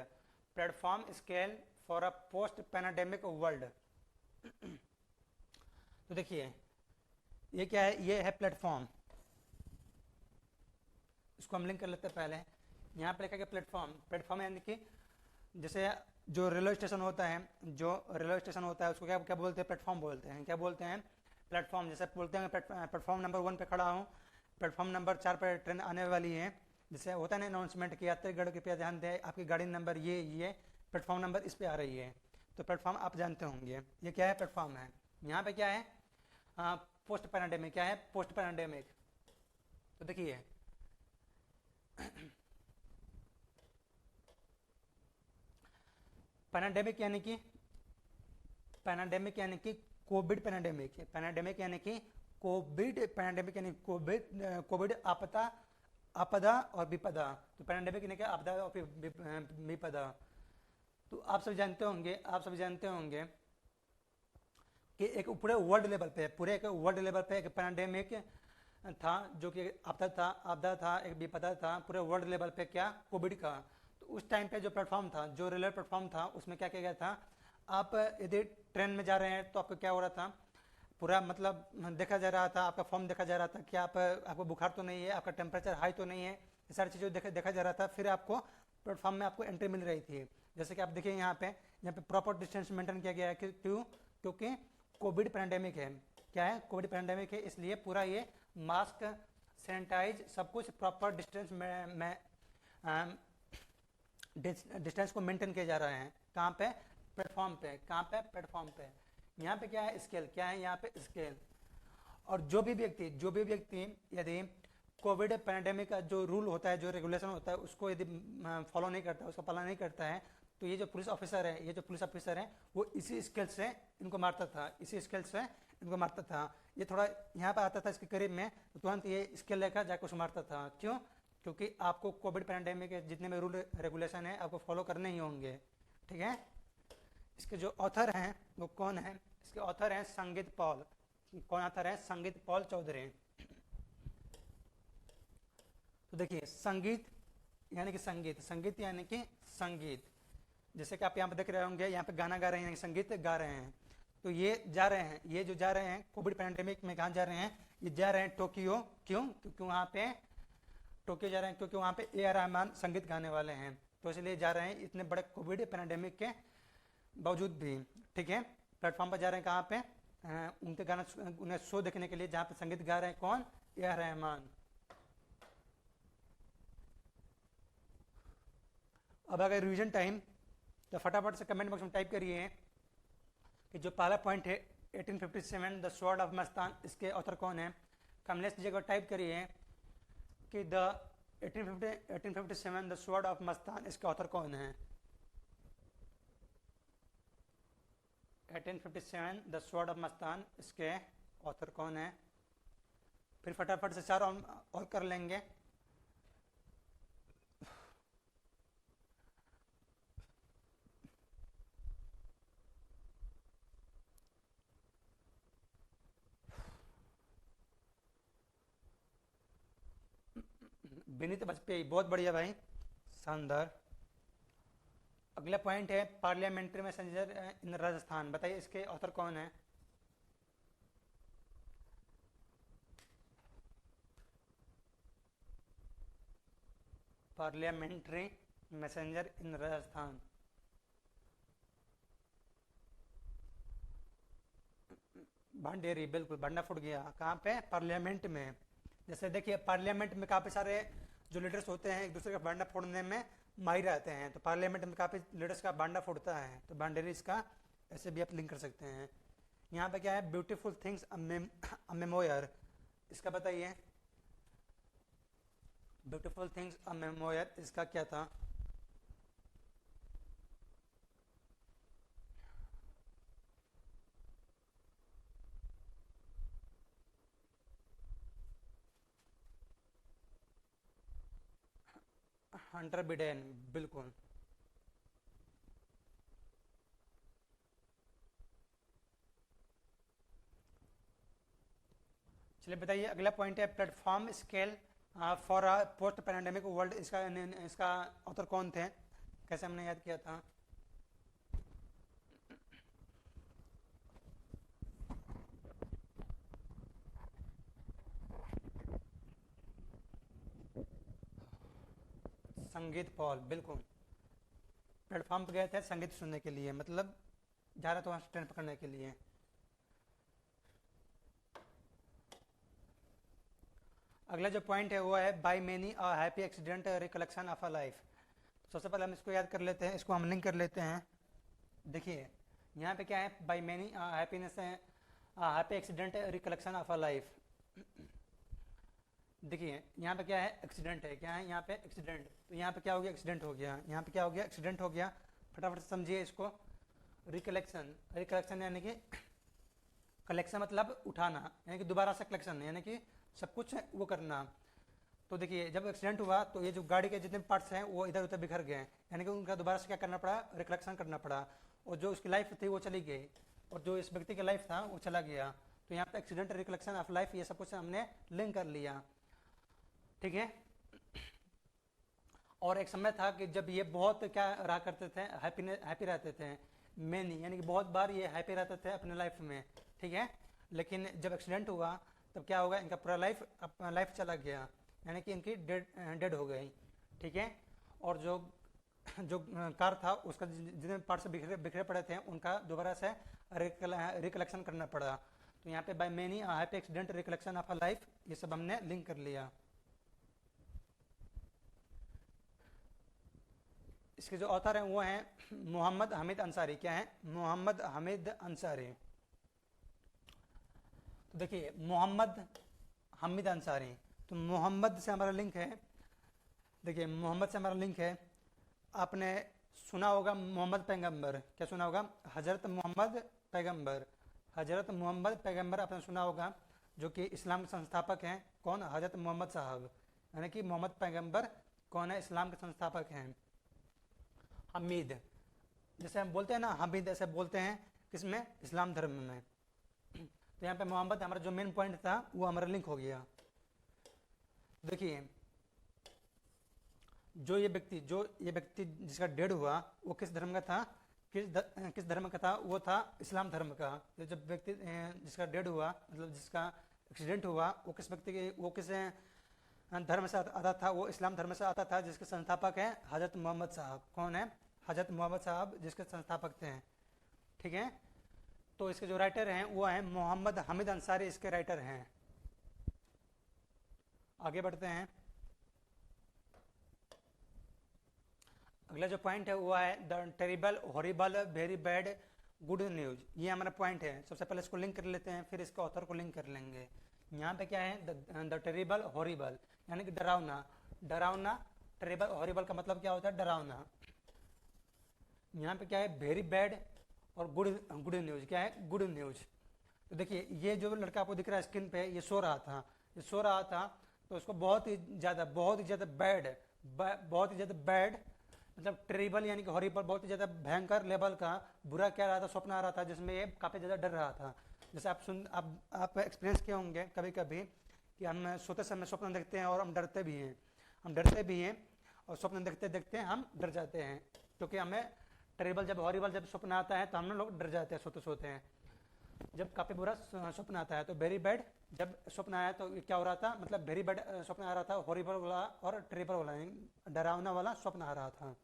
Platform scale for a post pandemic world. तो देखिए ये क्या है, ये है प्लेटफॉर्म। इसको हम लिंक कर लेते हैं पहले। यहाँ पे लिखा गया प्लेटफॉर्म यानी कि जैसे जो रेलवे स्टेशन होता है, उसको क्या बोलते हैं, प्लेटफॉर्म बोलते हैं। क्या बोलते हैं, प्लेटफॉर्म। जैसे बोलते हैं प्लेटफॉर्म नंबर 1 पे खड़ा हूँ, प्लेटफॉर्म नंबर 4 पर ट्रेन आने वाली है। जैसे होता है ना अनाउंसमेंट कि यात्रीगण कृपया ध्यान दें, आपकी गाड़ी नंबर ये प्लेटफॉर्म नंबर इस पे आ रही है। तो प्लेटफॉर्म आप जानते होंगे। ये क्या है, प्लेटफॉर्म है। यहाँ पे क्या है, पोस्ट पैराडेमिक। क्या है, पोस्ट पैराडेमिक। तो देखिए पैराडेमिक यानी कि कोविड पैराडेमिक। पैराडेमिक यानी कि कोविड आपदा और विपदा। तो पैराडेमिक यानी कि आपदा और विपदा। तो आप सब जानते होंगे कि एक पूरे वर्ल्ड लेवल पे एक पैराडेमिक था, जो कि आपदा था, एक विपदा था पूरे वर्ल्ड लेवल पे, क्या, कोविड का। तो उस टाइम पे जो प्लेटफॉर्म था, जो रेलवे प्लेटफॉर्म था, उसमें क्या किया गया था, आप यदि ट्रेन में जा रहे हैं तो आपको क्या हो रहा था, पूरा मतलब देखा जा रहा था, आपका फॉर्म देखा जा रहा था कि आपको बुखार तो नहीं है, आपका टेम्परेचर हाई तो नहीं है, ये सारी चीज़ें देखा जा रहा था। फिर आपको प्लेटफॉर्म में आपको एंट्री मिल रही थी। जैसे कि आप देखिए यहाँ पे प्रॉपर डिस्टेंस मेंटेन किया गया है। क्योंकि कोविड पैंडेमिक है। क्या है, कोविड पैंडेमिक है, इसलिए पूरा ये मास्क, सैनिटाइज, सब कुछ प्रॉपर डिस्टेंस में डिस्टेंस को मेंटेन किया जा रहा है। कहाँ पे? प्लेटफॉर्म पे। कहाँ पे? प्लेटफॉर्म पे। यहाँ पे क्या है? स्केल। क्या है यहाँ पे? स्केल। और जो भी व्यक्ति यदि कोविड पैंडेमिक का जो रूल होता है, जो रेगुलेशन होता है, उसको यदि फॉलो नहीं करता है, उसका पालन नहीं करता है, तो ये जो पुलिस ऑफिसर है वो इसी स्केल से इनको मारता था। ये थोड़ा यहाँ पे आता था इसके करीब में, तो तुरंत ये स्केल लेकर जाकर उसको मारता था। क्यों? क्योंकि आपको कोविड पैंडेमिक के जितने भी रूल रेगुलेशन है आपको फॉलो करने ही होंगे। ठीक है। इसके जो ऑथर हैं वो कौन है? इसके ऑथर हैं संगीत पॉल। कौन ऑथर है? संगीत पॉल चौधरी। तो देखिए, संगीत यानी कि संगीत, जैसे कि आप यहाँ पे देख रहे होंगे, यहाँ पे गाना गा रहे हैं, संगीत गा रहे हैं। तो ये जा रहे हैं कोविड पैंडेमिक में। कहाँ जा रहे हैं? ये जा रहे हैं टोक्यो। क्यों? क्योंकि वहाँ पे टोक्यो जा रहे हैं क्योंकि वहाँ पे A.R. रहमान संगीत गाने वाले हैं, तो इसलिए जा रहे हैं इतने बड़े कोविड पैंडेमिक के बावजूद भी। ठीक है। प्लेटफॉर्म पर जा रहे हैं कहाँ पे? उनके गाना, उन्हें शो देखने के लिए, जहाँ पे संगीत गा रहे हैं कौन? A.R. रहमान। अब अगर रिवीजन टाइम, तो फटाफट से कमेंट बॉक्स में टाइप करिए कि जो पहला पॉइंट है 1857 द स्वॉर्ड ऑफ मस्तान, इसके ऑथर कौन है? कमलेश जी को टाइप करिए कि the 1857 the sword of Mastan, इसके ऑथर कौन है? 1857 द स्वॉर्ड ऑफ मस्तान, इसके ऑथर कौन है? फिर फटाफट से 4 और कर लेंगे। विनीत वाजपेयी, बहुत बढ़िया भाई, शानदार। अगला पॉइंट है पार्लियामेंट्री मैसेंजर इन राजस्थान, बताइए इसके ऑथर कौन है? Parliamentary messenger in Rajasthan. Bhanderi, बिल्कुल, भांडा फूट गया। कहाँ पे? पार्लियामेंट में। जैसे देखिए, पार्लियामेंट में काफ़ी सारे जो लीडर्स होते हैं एक दूसरे का भांडा फोड़ने में माहिर रहते हैं, तो पार्लियामेंट में काफ़ी लीडर्स का भांडा फोड़ता है, तो भांडेरी इसका ऐसे भी आप लिंक कर सकते हैं। यहाँ पे क्या है? ब्यूटीफुल थिंग्स अ मेमोयर, इसका बताइए। ब्यूटीफुल थिंग्स अ मेमोयर, इसका क्या था? हंटर बिडेन, बिल्कुल। चलिए बताइए, अगला पॉइंट है platform scale for post pandemic world, इसका ऑथर कौन थे? कैसे हमने याद किया था? संगीत पॉल, बिल्कुल। प्लेटफॉर्म पे गए थे संगीत सुनने के लिए, मतलब जा रहा था वहाँ ट्रेन पकड़ने के लिए। अगला जो पॉइंट है वो है by many a happy accident recollection of a life. सबसे पहले हम इसको याद कर लेते हैं, इसको हम लिंक कर लेते हैं। देखिए, यहाँ पे क्या है? बाय मेनी हैप्पीनेस है, happy accident recollection of a life. देखिए, यहाँ पे क्या है? एक्सीडेंट है। क्या है यहाँ पे? एक्सीडेंट। तो यहाँ पे क्या हो गया? एक्सीडेंट हो गया। यहाँ पे क्या हो गया? एक्सीडेंट हो गया। फटाफट से समझिए इसको। रिकलेक्शन यानी कि कलेक्शन मतलब उठाना, यानी कि दोबारा से कलेक्शन, यानी कि सब कुछ वो करना। तो देखिए, जब एक्सीडेंट हुआ तो ये जो गाड़ी के जितने पार्ट्स हैं वो इधर उधर बिखर गए, यानी कि उनका दोबारा से क्या करना पड़ा? रिकलेक्शन करना पड़ा। और जो उसकी लाइफ थी वो चली गई, और जो इस व्यक्ति की लाइफ था वो चला गया। तो यहाँ पे एक्सीडेंट, रिकलेक्शन ऑफ लाइफ, ये सब कुछ हमने लिंक कर लिया। ठीक है। और एक समय था कि जब ये बहुत क्या रहा करते थे? हैप्पी रहते थे। मेनी यानी कि बहुत बार ये हैप्पी रहते थे अपने लाइफ में। ठीक है। लेकिन जब एक्सीडेंट हुआ तब क्या होगा? इनका पूरा लाइफ चला गया, यानी कि इनकी डेड हो गई। ठीक है। और जो जो कार था उसका जितने पार्ट्स बिखरे पड़े थे उनका दोबारा से रिकलेक्शन करना पड़ा। तो यहाँ पे by many happy accident recollection of a life, ये सब हमने लिंक कर लिया। इसके जो ऑथर हैं वो हैं मोहम्मद हामिद अंसारी। क्या है? मोहम्मद हामिद अंसारी। तो देखिए मोहम्मद हामिद अंसारी, तो मोहम्मद से हमारा लिंक है। देखिए मोहम्मद से हमारा लिंक है। आपने सुना होगा मोहम्मद पैगंबर। क्या सुना होगा? हजरत मोहम्मद पैगंबर। हजरत मोहम्मद पैगंबर आपने सुना होगा, जो कि इस्लाम के संस्थापक हैं। कौन? हजरत मोहम्मद साहब, यानी कि मोहम्मद पैगंबर कौन है? इस्लाम के संस्थापक हैं। हमीद, जैसे हम बोलते हैं ना हमीद, ऐसे बोलते हैं किसमें? इस्लाम धर्म में। तो यहाँ पे मोहम्मद हमारा जो मेन पॉइंट था वो हमारा लिंक हो गया। देखिए जो ये व्यक्ति जिसका डेड हुआ वो किस धर्म का था? किस धर्म का था? वो था इस्लाम धर्म का। जब व्यक्ति जिसका डेड हुआ, मतलब जिसका एक्सीडेंट हुआ, वो किस व्यक्ति के, वो किस धर्म से आता था? वो इस्लाम धर्म से आता था, जिसके संस्थापक हैं हजरत मोहम्मद साहब। कौन है? हजरत मोहम्मद साहब, जिसके संस्थापक थे। ठीक है। तो इसके जो राइटर हैं वो हैं मोहम्मद हामिद अंसारी, इसके राइटर हैं। आगे बढ़ते हैं। अगला जो पॉइंट है वो है the terrible horrible very bad good news. ये हमारा पॉइंट है। सबसे पहले इसको लिंक कर लेते हैं, फिर इसके ऑथर को लिंक कर लेंगे। यहाँ पे क्या है? द टेरिबल हॉरिबल, यानी कि डरावना। डरावना, टेरिबल हॉरिबल का मतलब क्या होता है? डरावना। यहाँ पे क्या है? वेरी बैड और गुड न्यूज। क्या है? Good news. तो देखिए ये जो लड़का आपको दिख रहा है स्क्रीन पे, ये सो रहा था। तो उसको बहुत ही ज़्यादा बैड, मतलब टेरिबल यानी कि हॉरिबल, बहुत ही ज़्यादा भयंकर लेवल का बुरा क्या रहा था? स्वप्न आ रहा था, जिसमें ये काफ़ी ज़्यादा डर रहा था। जैसे आप एक्सपीरियंस किए होंगे कभी कभी कि हम सोते समय स्वप्न देखते हैं और हम डरते भी हैं और स्वप्न देखते देखते हम डर जाते हैं, क्योंकि हमें टेरिबल जब हॉरिबल जब स्वप्न आता है तो हम लोग डर जाते हैं सोते हैं। जब काफ़ी बुरा स्वप्न आता है तो वेरी बैड जब स्वप्न आया तो क्या हो रहा था? मतलब वेरी बैड स्वप्न आ रहा था, हॉरिबल वाला और टेरिबल वाला, डरावना वाला स्वप्न आ रहा था।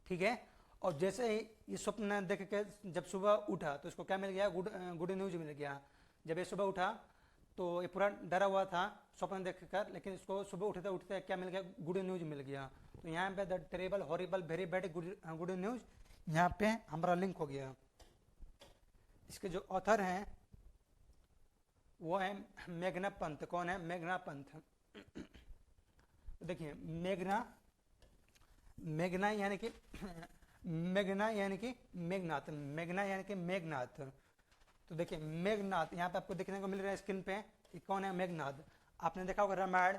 ठीक है। और जैसे ही ये स्वप्न देख के जब सुबह उठा तो इसको क्या मिल गया? गुड न्यूज मिल गया। जब ये सुबह उठा तो ये पूरा डरा हुआ था स्वप्न देखकर, लेकिन इसको सुबह उठते उठते क्या मिल गया? गुड न्यूज मिल गया। तो यहाँ पे the terrible horrible very bad good news, यहाँ पे हमारा लिंक हो गया। इसके जो ऑथर हैं वो है मेघना पंत। कौन है? मेघना पंत। देखिए मेघना यानी कि मेघनाथ। तो देखिए मेघनाथ यहाँ पे आपको देखने को मिल रहा है स्क्रीन पे कि कौन है? मेघनाथ। आपने देखा होगा रामायण,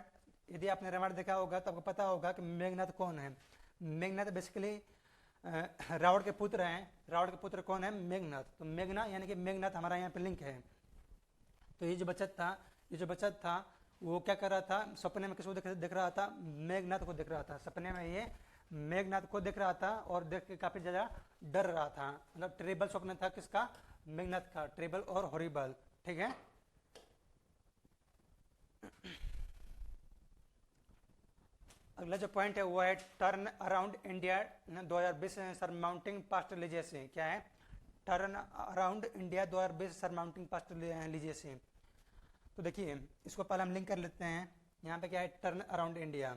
यदि आपने रामायण देखा होगा तो आपको पता होगा कि मेघनाथ कौन है। मेघनाथ बेसिकली रावण के पुत्र हैं। रावण के पुत्र कौन है? मेघनाथ। तो मेघना यानी कि मेघनाथ हमारा यहाँ पे लिंक है। तो ये जो बचत था वो क्या कर रहा था? सपने में किसको देख रहा था? मेघनाथ को देख रहा था। सपने में ये मेघनाथ को देख रहा था और देख के काफी ज्यादा डर रहा था। मतलब टेरिबल स्वप्न था किसका? मेघनाथ का। टेरिबल और हॉरिबल। ठीक है। अगला जो पॉइंट है वो है turn around India 2020 surmounting past legacy. क्या है? Turn around India 2020 surmounting past legacy. तो देखिए इसको पहले हम लिंक कर लेते हैं। यहाँ पे क्या है? Turn around India.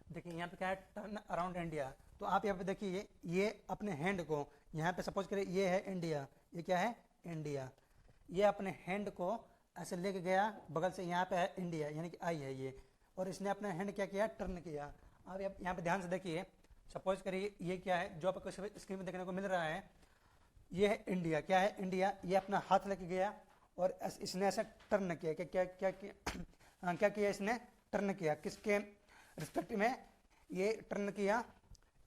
देखिए यहाँ पे क्या है? Turn around India. तो आप यहाँ पे देखिए ये अपने हैंड को, यहाँ पे सपोज करिए ये है इंडिया, ये क्या है? इंडिया। ये अपने हैंड को ऐसे लेके गया बगल से, यहाँ पे है इंडिया यानी कि आई है ये, और इसने अपना हैंड क्या किया? टर्न किया। अब यहाँ पे ध्यान से देखिए, सपोज करिए ये क्या है जो आपको स्क्रीन में देखने को मिल रहा है? ये है इंडिया। क्या है? इंडिया। ये अपना हाथ लेके गया और इसने ऐसे टर्न किया। क्या किया इसने? टर्न किया। किसके रिस्पेक्ट में? ये टर्न किया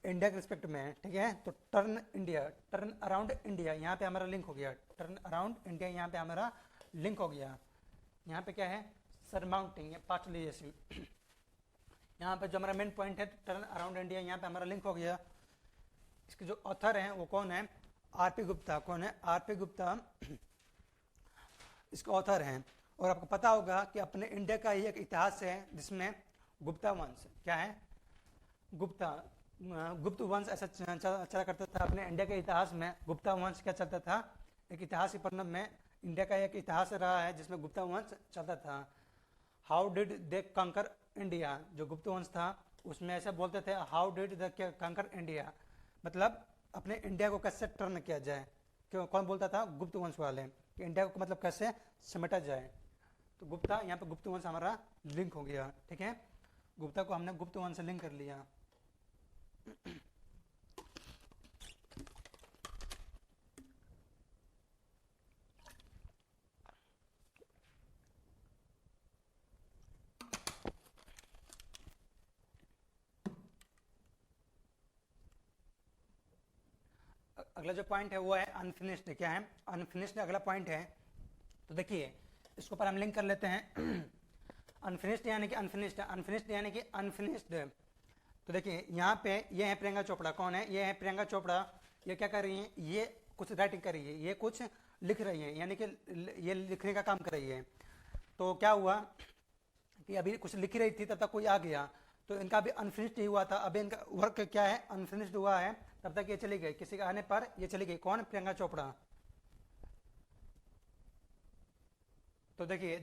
इंडिया के रिस्पेक्ट में। ठीक है। तो turn India, turn around India, यहाँ पे हमारा लिंक हो गया। टर्न अराउंड इंडिया यहाँ पे हमारा लिंक हो गया। यहाँ पे क्या है? सरमाउंटिंग पास्ट लीजिएसी। यहाँ पे जो हमारा मेन पॉइंट है टर्न अराउंड इंडिया, यहाँ पे हमारा लिंक हो गया। इसके जो ऑथर हैं वो कौन है? आरपी गुप्ता। कौन है? आरपी गुप्ता इसके ऑथर हैं। और आपको पता होगा कि अपने इंडिया का ही एक इतिहास है जिसमें गुप्ता वंश, क्या है? गुप्त वंश ऐसा चला करता था अपने इंडिया के इतिहास में। गुप्ता वंश क्या चलता था? एक इतिहास की पन्ने में इंडिया का एक इतिहास रहा है जिसमें गुप्ता वंश चलता था। हाउ डिड दे कंकर इंडिया? जो गुप्त वंश था उसमें ऐसे बोलते थे हाउ डिड द कंकर इंडिया, मतलब अपने इंडिया को कैसे टर्न किया जाए। क्यों, कौन बोलता था? गुप्त वंश वाले, कि इंडिया को मतलब कैसे समेटा जाए। तो गुप्ता, यहाँ पे गुप्त वंश हमारा लिंक हो गया, ठीक है। गुप्ता को हमने गुप्त वंश से लिंक कर लिया। अगला जो पॉइंट है वो है अनफिनिश्ड। क्या है? अनफिनिश्ड अगला पॉइंट है। तो देखिए इसको पर हम लिंक कर लेते हैं। अनफिनिश्ड यानी कि अनफिनिश्ड, अनफिनिश्ड यानी कि अनफिनिश्ड। तो देखिए यहाँ पे ये है प्रियंका चोपड़ा। कौन है? ये है प्रियंका चोपड़ा। ये क्या कर रही है? ये कुछ राइटिंग कर रही है, ये कुछ लिख रही है, यानी कि ये लिखने का काम कर रही है। तो क्या हुआ कि अभी कुछ लिख रही थी, तब तक कोई आ गया, तो इनका अभी अनफिनिश्ड ही हुआ था। अभी इनका वर्क क्या है? अनफिनिश्ड हुआ है। तब तक ये चली गई, किसी के आने पर ये चली गई। कौन? प्रियंका चोपड़ा। तो देखिए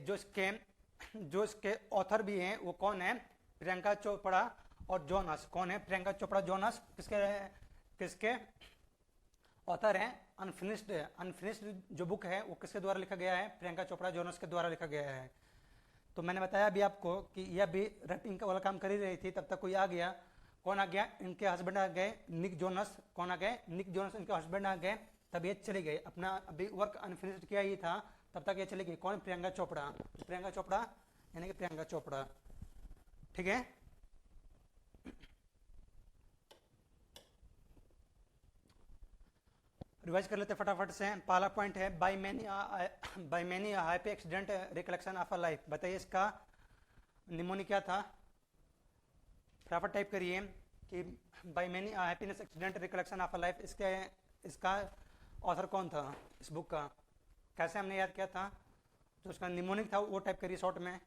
जो इसके ऑथर भी हैं वो कौन है? प्रियंका चोपड़ा और जोनास। कौन है? प्रियंका चोपड़ा, जोनास किसके ऑथर हैं? अनफिनिश्ड। अनफिनिश्ड जो बुक है वो किसके द्वारा लिखा गया है? प्रियंका चोपड़ा जोनास के द्वारा लिखा गया है। तो मैंने बताया अभी आपको कि ये अभी राइटिंग वाला काम कर ही रही थी, तब तक कोई आ गया। कौन आ गया? इनके हस्बैंड आ गए, निक जोनस। कौन आ गए? निक जोनस, इनके हस्बैंड आ गए। तब ये चली गई, अपना अभी वर्क अनफिनिश्ड किया ही था, तब तक ये चली गई। कौन? प्रियंका चोपड़ा। प्रियंका चोपड़ा यानी कि प्रियंका चोपड़ा, ठीक है। रिवाइज कर लेते फटाफट से। पहला पॉइंट है by many happy accident recollection of a life. बताइए इसका निमोनी क्या था? फटाफट टाइप करिए कि by many happiness accident recollection of a life, इसका ऑथर कौन था इस बुक का? कैसे हमने याद किया था? जो उसका निमोनिक था वो टाइप करिए शॉर्ट में।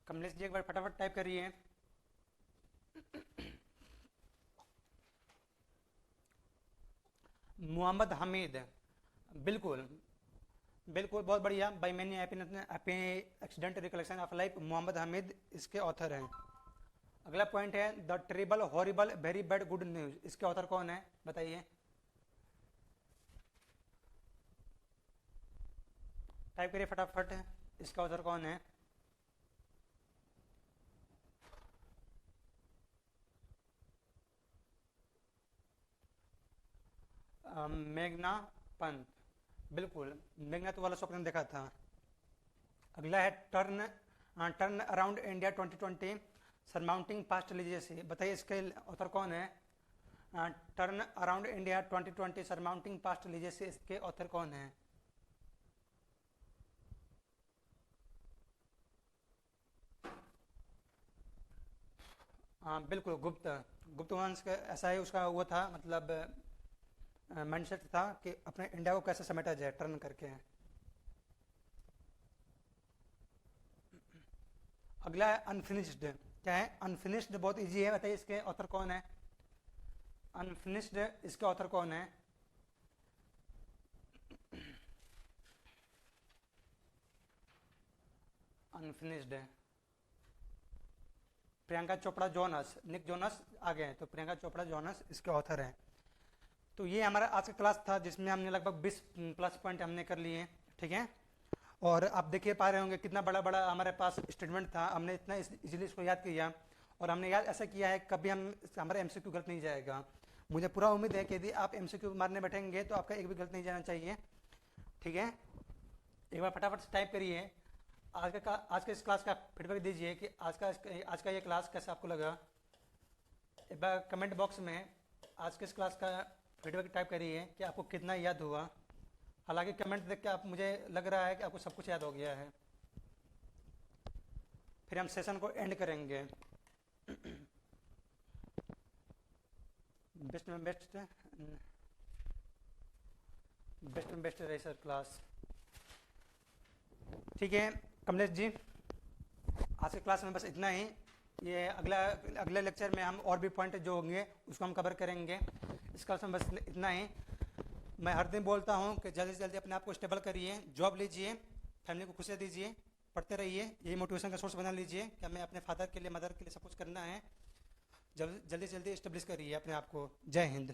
कमलेश जी एक बार फटाफट टाइप करिए। मोहम्मद हमीद, बिल्कुल बिल्कुल, बहुत बढ़िया। By many happy accident recollection of life, Mohammad Hamid इसके ऑथर हैं। अगला पॉइंट है the terrible horrible very bad good news, इसके ऑथर कौन है? बताइए, टाइप करिए फटाफट, इसका ऑथर कौन है? मेघना पंत, बिल्कुल, मेघना तो वाला स्वप्न देखा था। अगला है turn around India 2020 surmounting past लीजिएसी। बताइए इसके ऑथर कौन है? Turn around India 2020 surmounting past लीजिएसी, इसके ऑथर कौन है? हाँ बिल्कुल, गुप्त वंश का ऐसा ही उसका वो था, मतलब माइंडसेट था कि अपने इंडिया को कैसे समेटा जाए टर्न करके। अगला है अनफिनिश्ड। क्या है? अनफिनिश्ड बहुत इजी है, बताइए इसके ऑथर कौन है? अनफिनिश्ड इसके ऑथर कौन है? अनफिनिश्ड है Priyanka Chopra Jonas, Nick Jonas आ गए, तो प्रियंका चोपड़ा जोनस इसके ऑथर हैं। तो ये हमारा आज का क्लास था, जिसमें हमने लगभग 20 प्लस पॉइंट हमने कर लिए, ठीक है। और आप देखिए पा रहे होंगे कितना बड़ा बड़ा हमारे पास स्टेटमेंट था, हमने इतना इजीली इसको याद किया। और हमने याद ऐसा किया है कभी हमारा एमसीक्यू गलत नहीं जाएगा। मुझे पूरा उम्मीद है कि यदि आप एमसीक्यू मारने बैठेंगे तो आपका एक भी गलत नहीं जाना चाहिए, ठीक है। एक बार फटाफट से टाइप करिए। आज के इस क्लास का फीडबैक दीजिए कि आज का ये क्लास कैसा आपको लगा। एक बार कमेंट बॉक्स में आज के इस क्लास का फीडबैक टाइप करिए कि आपको कितना याद हुआ। हालांकि कमेंट देख के मुझे लग रहा है कि आपको सब कुछ याद हो गया है। फिर हम सेशन को एंड करेंगे। बेस्ट में बेस्ट रही सर क्लास, ठीक है कमलेश जी। आज के क्लास में बस इतना ही। ये अगले लेक्चर में हम और भी पॉइंट जो होंगे उसको हम कवर करेंगे। इस क्लास में बस इतना ही। मैं हर दिन बोलता हूँ कि जल्दी से जल्दी अपने आप को स्टेबल करिए, जॉब लीजिए, फैमिली को खुशियाँ दीजिए, पढ़ते रहिए। यही मोटिवेशन का सोर्स बना लीजिए कि हमें अपने फादर के लिए, मदर के लिए सब कुछ करना है। जल्दी से जल्दी स्टेब्लिश करिए अपने आप को। जय हिंद।